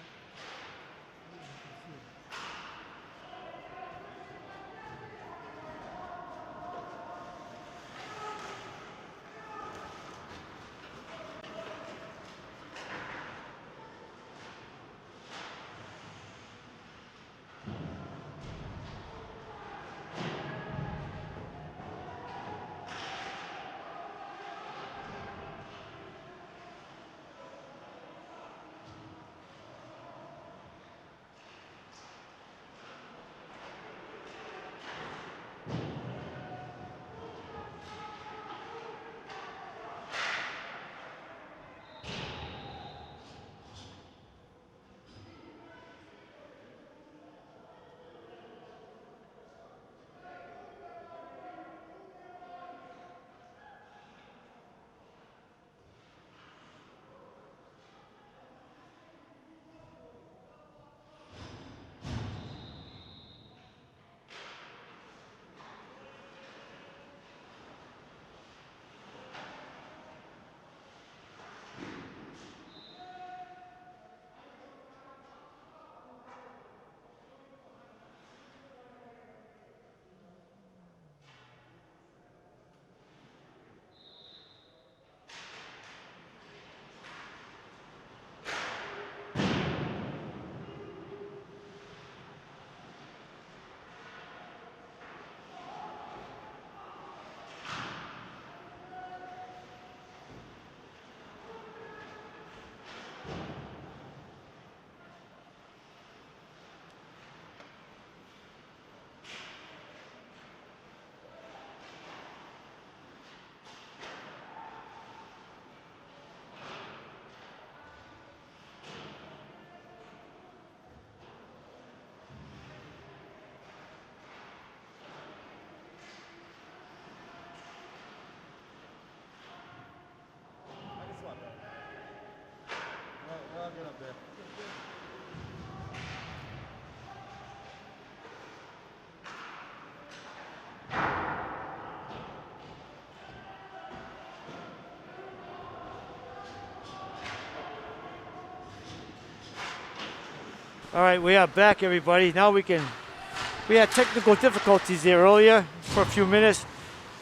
All right, we are back, everybody. Now we had technical difficulties there earlier for a few minutes.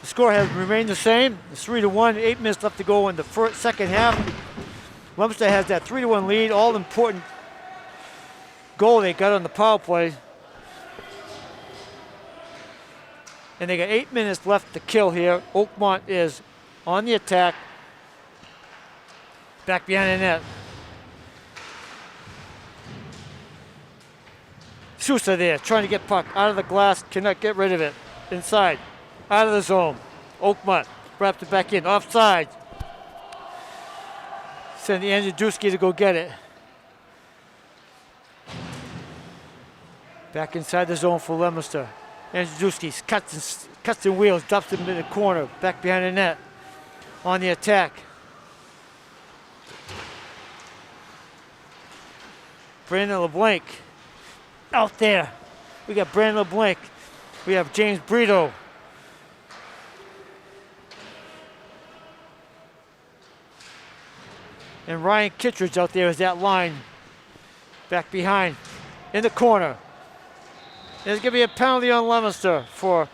The score has remained the same. It's 3-1, 8 minutes left to go in the second half. Leominster has that 3-1 lead, all important goal they got on the power play. And they got 8 minutes left to kill here. Oakmont is on the attack. Back behind the net. Sousa there, trying to get puck out of the glass, cannot get rid of it. Inside, out of the zone. Oakmont wraps it back in, offside. Send the Andrzejewski to go get it. Back inside the zone for Leominster. Andrzejewski cuts and wheels, dumps him in the corner, back behind the net. On the attack. Brandon LeBlanc out there. We got Brandon LeBlanc. We have James Brito. And Ryan Kittredge out there is that line. Back behind. In the corner. There's going to be a penalty on Leominster for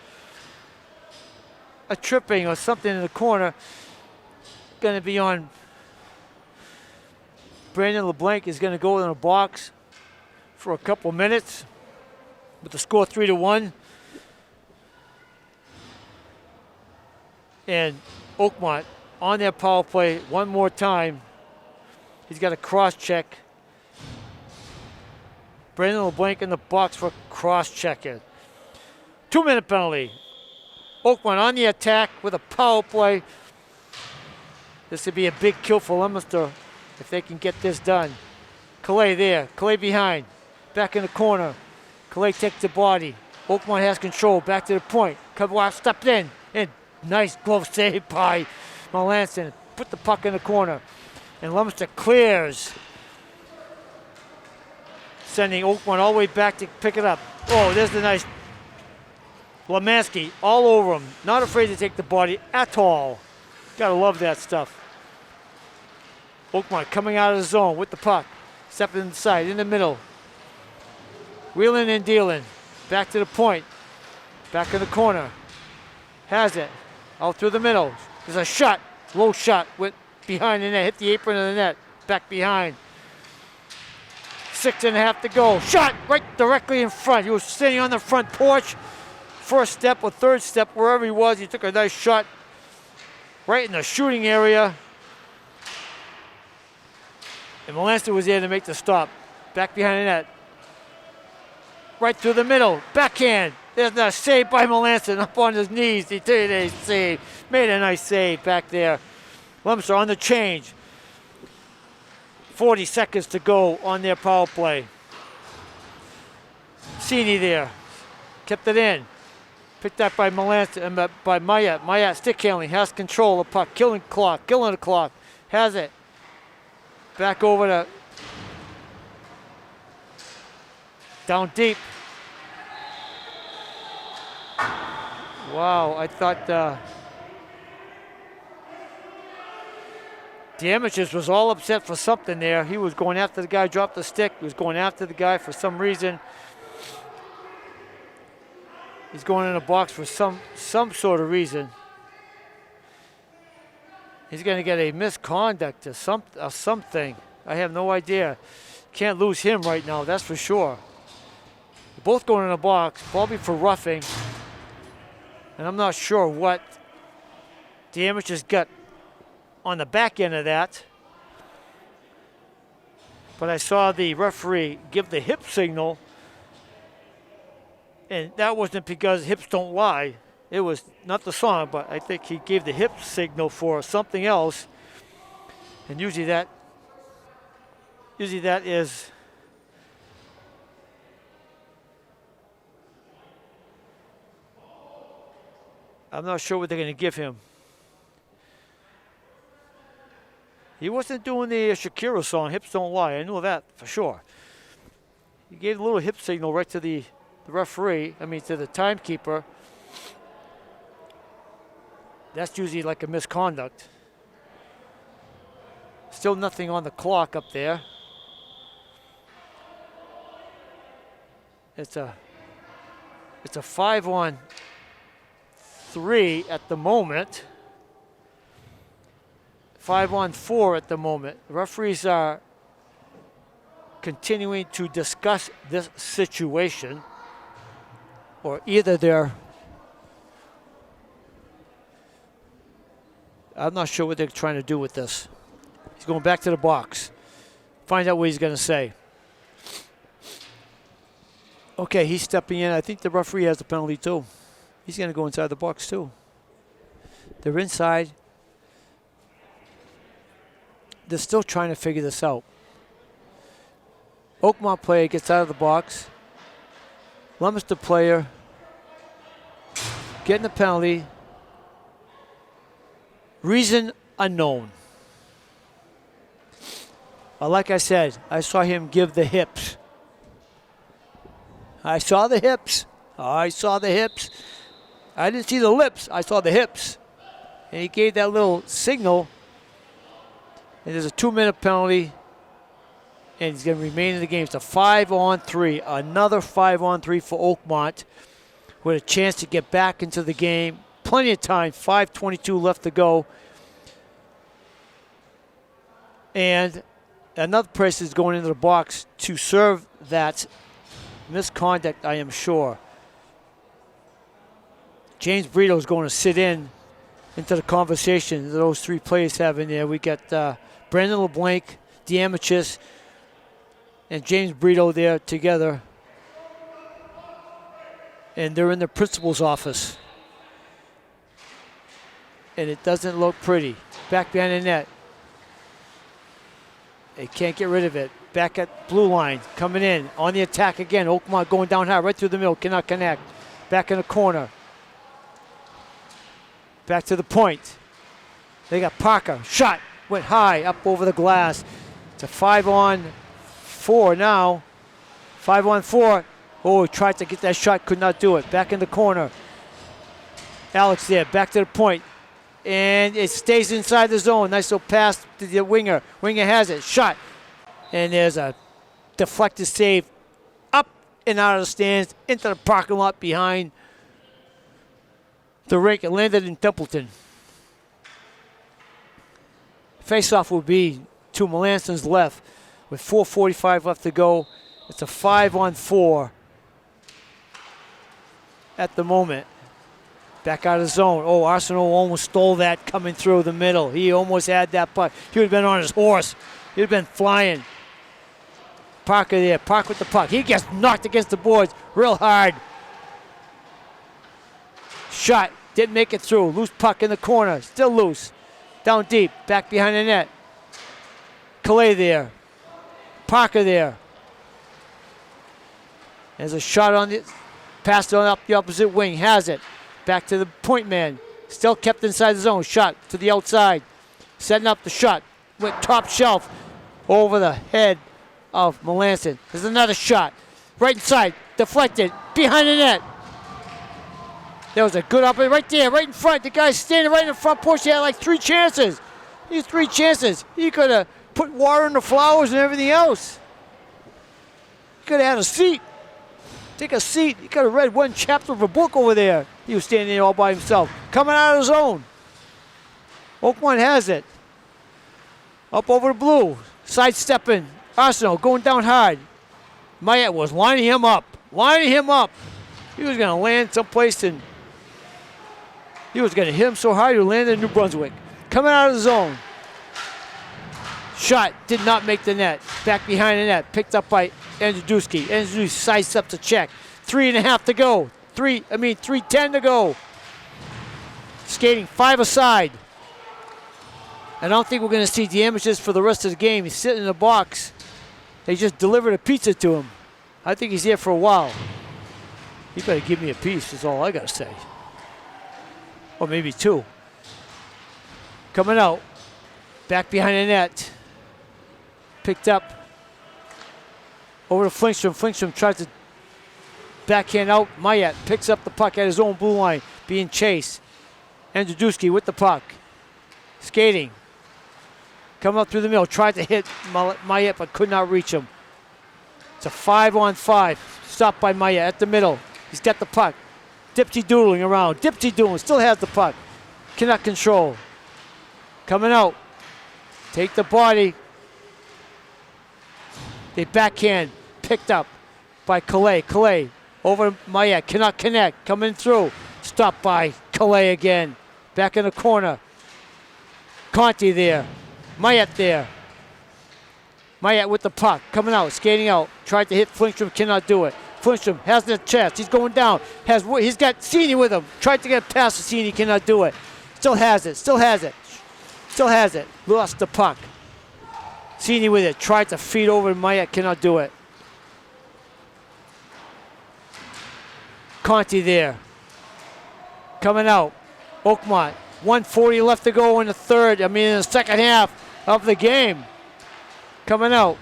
a tripping or something in the corner. Going to be on Brandon LeBlanc. Is going to go in a box for a couple minutes with the score 3-1. And Oakmont on their power play one more time. He's got a cross check. Brandon LeBlanc in the box for cross checking. 2-minute penalty. Oakmont on the attack with a power play. This would be a big kill for Leominster if they can get this done. Calais there. Calais behind. Back in the corner. Calais takes the body. Oakmont has control. Back to the point. Kavlar stepped in. And nice glove save by Melanson. Put the puck in the corner. And Leominster clears. Sending Oakmont all the way back to pick it up. Oh, there's the nice Lemansky all over him. Not afraid to take the body at all. Gotta love that stuff. Oakmont coming out of the zone with the puck. Stepping inside, in the middle. Wheeling and dealing. Back to the point. Back in the corner. Has it. Out through the middle. There's a shot. Low shot. Went behind the net. Hit the apron of the net. Back behind. 6.5 to go. Shot right directly in front. He was sitting on the front porch. First step or third step, wherever he was, he took a nice shot right in the shooting area. And Melanson was there to make the stop. Back behind the net. Right through the middle. Backhand. There's a save by Melanson up on his knees. He did a save. Made a nice save back there. Leominster on the change. 40 seconds to go on their power play. Cini there. Kept it in. Picked up by Melanson, by Mayat. Mayat stick handling. Has control of the puck. Killing the clock. Has it. Back over to down deep. Wow, I thought Damages was all upset for something there. He was going after the guy, dropped the stick. He was going after the guy for some reason. He's going in a box for some sort of reason. He's going to get a misconduct or something. I have no idea. Can't lose him right now, that's for sure. They're both going in a box, probably for roughing. And I'm not sure what Damages got on the back end of that. But I saw the referee give the hip signal. And that wasn't because hips don't lie. It was not the song, but I think he gave the hip signal for something else. And usually that is I'm not sure what they're going to give him. He wasn't doing the Shakira song, Hips Don't Lie. I knew that for sure. He gave a little hip signal right to the referee, to the timekeeper. That's usually like a misconduct. Still nothing on the clock up there. It's a 5-on-3 at the moment. 5-on-4 at the moment. The referees are continuing to discuss this situation, or either I'm not sure what they're trying to do with this. He's going back to the box. Find out what he's going to say. Okay, he's stepping in. I think the referee has the penalty too. He's going to go inside the box too. They're inside. They're still trying to figure this out. Oakmont player gets out of the box. Leominster player getting the penalty. Reason unknown. Like I said, I saw him give the hips. I saw the hips. I saw the hips. I didn't see the lips. I saw the hips. And he gave that little signal. And there's a 2-minute penalty. And he's going to remain in the game. It's a 5-on-3. Another 5-on-3 for Oakmont with a chance to get back into the game. Plenty of time. 5:22 left to go. And another person is going into the box to serve that misconduct, I am sure. James Brito is going to sit into the conversation that those three players have in there. We got Brandon LeBlanc, Diamichis, and James Brito there together. And they're in the principal's office. And it doesn't look pretty. Back behind the net. They can't get rid of it. Back at blue line, coming in, on the attack again. Oakmont going down high, right through the middle, cannot connect. Back in the corner. Back to the point. They got Parker, shot, went high, up over the glass. It's a 5-on-4 now. 5-on-4. Oh, tried to get that shot, could not do it. Back in the corner. Alex there, back to the point. And it stays inside the zone. Nice little pass to the winger. Winger has it. Shot. And there's a deflected save up and out of the stands into the parking lot behind the rink. It landed in Templeton. Face-off will be to Melanson's left with 4:45 left to go. It's a 5-on-4 at the moment. Back out of the zone. Oh, Arsenal almost stole that coming through the middle. He almost had that puck. He would have been on his horse. He would have been flying. Parker there. Parker with the puck. He gets knocked against the boards real hard. Shot. Didn't make it through. Loose puck in the corner. Still loose. Down deep. Back behind the net. Calais there. Parker there. There's a shot on the... Passed on up the opposite wing. Has it. Back to the point man. Still kept inside the zone. Shot to the outside. Setting up the shot. Went top shelf over the head of Melanson. There's another shot. Right inside. Deflected. Behind the net. There was a good up right there. Right in front. The guy's standing right in the front porch. He had like 3 chances. He had 3 chances. He could have put water in the flowers and everything else. He could have had a seat. Take a seat. He could have read one chapter of a book over there. He was standing there all by himself. Coming out of the zone. Oakmont has it. Up over the blue. Sidestepping. Arsenal going down hard. Mayette was lining him up. Lining him up. He was going to land someplace and he was going to hit him so hard he would land in New Brunswick. Coming out of the zone. Shot. Did not make the net. Back behind the net. Picked up by Andrzejewski. Andrzejewski sidesteps the check. 3.5 to go. 3:10 to go. Skating 5 aside. I don't think we're going to see Diamichis for the rest of the game. He's sitting in the box. They just delivered a pizza to him. I think he's here for a while. He better give me a piece, is all I got to say. Or maybe 2. Coming out. Back behind the net. Picked up. Over to Flingstrom. Flingstrom tries to backhand out. Mayette picks up the puck at his own blue line. Being chased. Andrzejewski with the puck. Skating. Coming up through the middle. Tried to hit Mayette but could not reach him. It's a 5-on-5. Stopped by Maya at the middle. He's got the puck. Dipsy doodling around. Dipsy doodling. Still has the puck. Cannot control. Coming out. Take the body. They backhand. Picked up by Calais. Calais over Maya. Cannot connect. Coming through. Stopped by Calais again. Back in the corner. Conti there. Mayat there. Mayat with the puck. Coming out. Skating out. Tried to hit Flintstrom. Cannot do it. Flintstrom has the chest. He's going down. He's got Cini with him. Tried to get past the Cini. Cannot do it. Still has it. Still has it. Still has it. Lost the puck. Cini with it. Tried to feed over Mayat. Cannot do it. Conti there. Coming out. Oakmont. 1:40 left to go in the in the second half of the game. Coming out.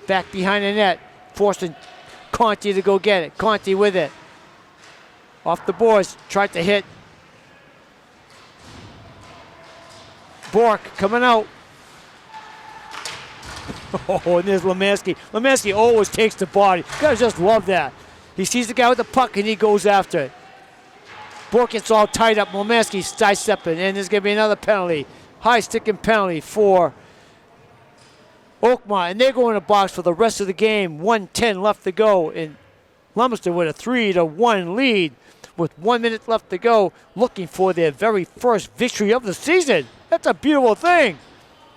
Back behind the net. Forcing Conti to go get it. Conti with it. Off the boards. Tried to hit. Bork coming out. Oh, and there's Lemansky. Lemansky always takes the body. You guys just love that. He sees the guy with the puck and he goes after it. Bork gets all tied up. Lemansky's sidestepping, and there's going to be another penalty. High sticking penalty for Oakmont, and they're going to box for the rest of the game. 1:10 left to go, and Leominster with a 3-1 lead with 1 minute left to go, looking for their very first victory of the season. That's a beautiful thing.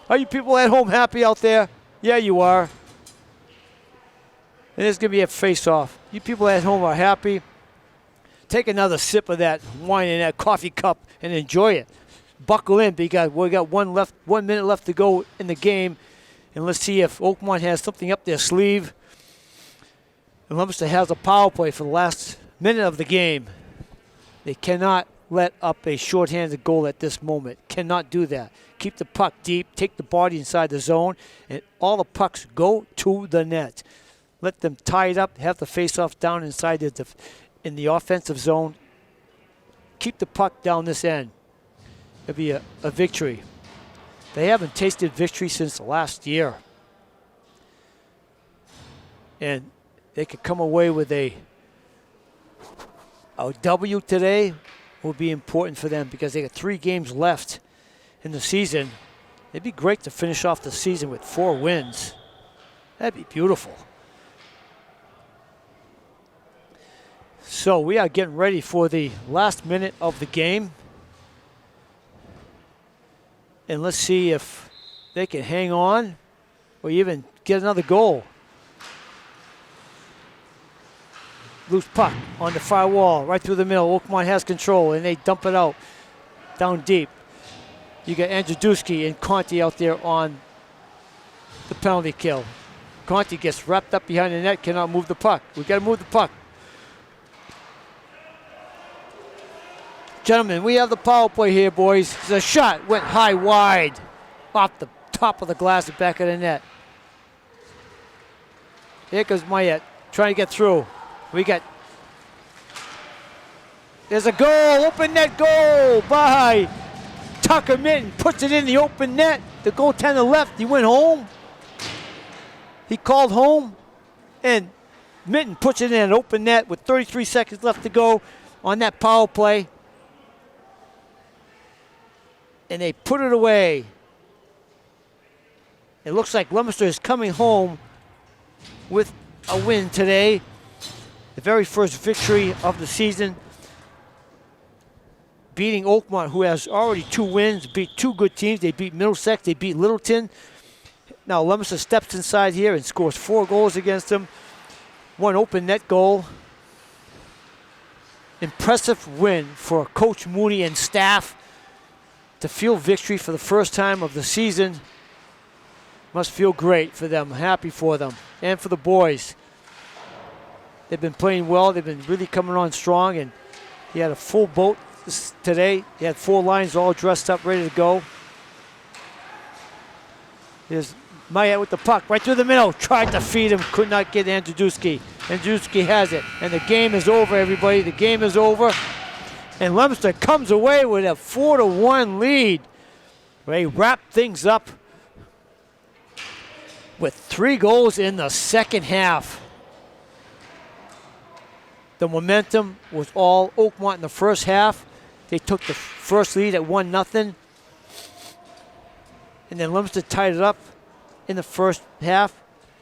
Are you people at home happy out there? Yeah, you are. And there's going to be a face-off. You people at home are happy. Take another sip of that wine in that coffee cup and enjoy it. Buckle in because we got 1 minute left to go in the game. And let's see if Oakmont has something up their sleeve. And Leominster has a power play for the last minute of the game. They cannot let up a shorthanded goal at this moment. Cannot do that. Keep the puck deep, take the body inside the zone, and all the pucks go to the net. Let them tie it up, have the face-off down inside in the offensive zone. Keep the puck down this end. It'll be a victory. They haven't tasted victory since last year. And they could come away with a W today will be important for them because they got 3 games left in the season. It'd be great to finish off the season with 4 wins. That'd be beautiful. So we are getting ready for the last minute of the game. And let's see if they can hang on or even get another goal. Loose puck on the far wall, right through the middle. Oakmont has control, and they dump it out down deep. You got Andrzejewski and Conti out there on the penalty kill. Conti gets wrapped up behind the net, cannot move the puck. We got to move the puck. Gentlemen, we have the power play here, boys. The shot went high, wide, off the top of the glass and back of the net. Here goes Mayet, trying to get through. There's a goal, open net goal by Tucker Minton. Puts it in the open net. The goaltender left, he went home. He called home, and Minton puts it in an open net with 33 seconds left to go on that power play. And they put it away. It looks like Leominster is coming home with a win today. The very first victory of the season. Beating Oakmont, who has already 2 wins, beat 2 good teams. They beat Middlesex, they beat Littleton. Now Leominster steps inside here and scores 4 goals against them. 1 open net goal. Impressive win for Coach Mooney and staff. To feel victory for the first time of the season must feel great for them, happy for them, and for the boys. They've been playing well, they've been really coming on strong, and he had a full boat today. He had 4 lines all dressed up, ready to go. Here's Mayat with the puck, right through the middle, tried to feed him, could not get Andrzejewski. Andrzejewski has it, and the game is over, everybody. The game is over. And Leominster comes away with a 4-1 lead. They wrap things up with 3 goals in the second half. The momentum was all Oakmont in the first half. They took the first lead at 1-0. And then Leominster tied it up in the first half,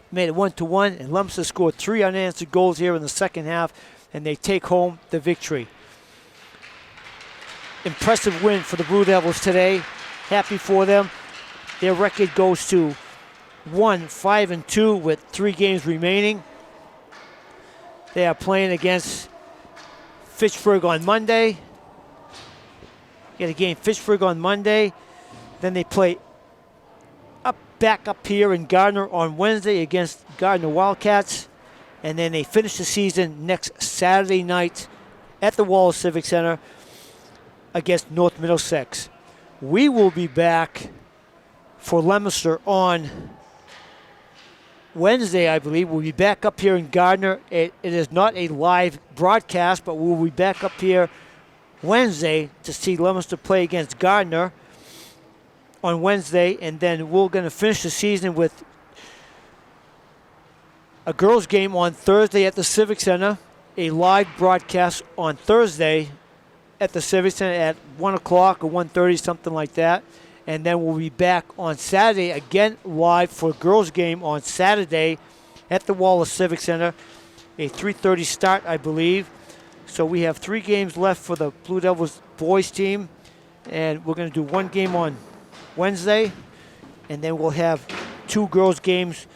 made it 1-1, and Leominster scored 3 unanswered goals here in the second half, and they take home the victory. Impressive win for the Blue Devils today. Happy for them. Their record goes to 1-5-2 with 3 games remaining. They are playing against Fitchburg on Monday. Get a game Fitchburg on Monday. Then they play back up here in Gardner on Wednesday against Gardner Wildcats. And then they finish the season next Saturday night at the Wallace Civic Center against North Middlesex. We will be back for Leominster on Wednesday, I believe. We'll be back up here in Gardner. It is not a live broadcast, but we'll be back up here Wednesday to see Leominster play against Gardner on Wednesday, and then we're going to finish the season with a girls' game on Thursday at the Civic Center, a live broadcast on Thursday at the Civic Center at 1 o'clock or 1:30, something like that. And then we'll be back on Saturday again live for a girls' game on Saturday at the Wallace Civic Center, a 3:30 start, I believe. So we have 3 games left for the Blue Devils boys team, and we're going to do 1 game on Wednesday, and then we'll have 2 girls' games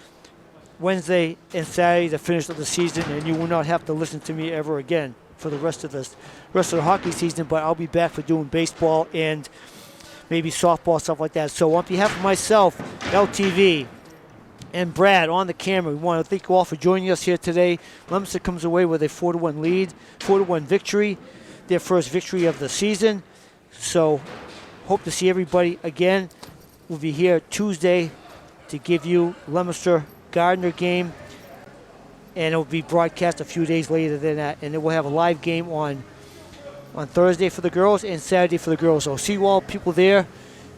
Wednesday and Saturday to finish the season, and you will not have to listen to me ever again for the rest of the hockey season. But I'll be back for doing baseball and maybe softball, stuff like that. So on behalf of myself, LTV, and Brad on the camera, we want to thank you all for joining us here today. Leominster comes away with a 4-1 lead, 4-1 victory, their first victory of the season. So hope to see everybody again. We'll be here Tuesday to give you Leominster Gardner game, and it will be broadcast a few days later than that. And then we'll have a live game on Thursday for the girls and Saturday for the girls. So see you all people there.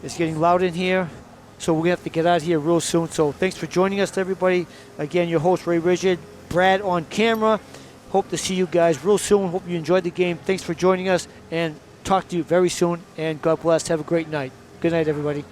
It's getting loud in here, so we're going to have to get out of here real soon. So thanks for joining us, everybody. Again, your host, Ray Rigid, Brad on camera. Hope to see you guys real soon. Hope you enjoyed the game. Thanks for joining us, and talk to you very soon, and God bless. Have a great night. Good night, everybody.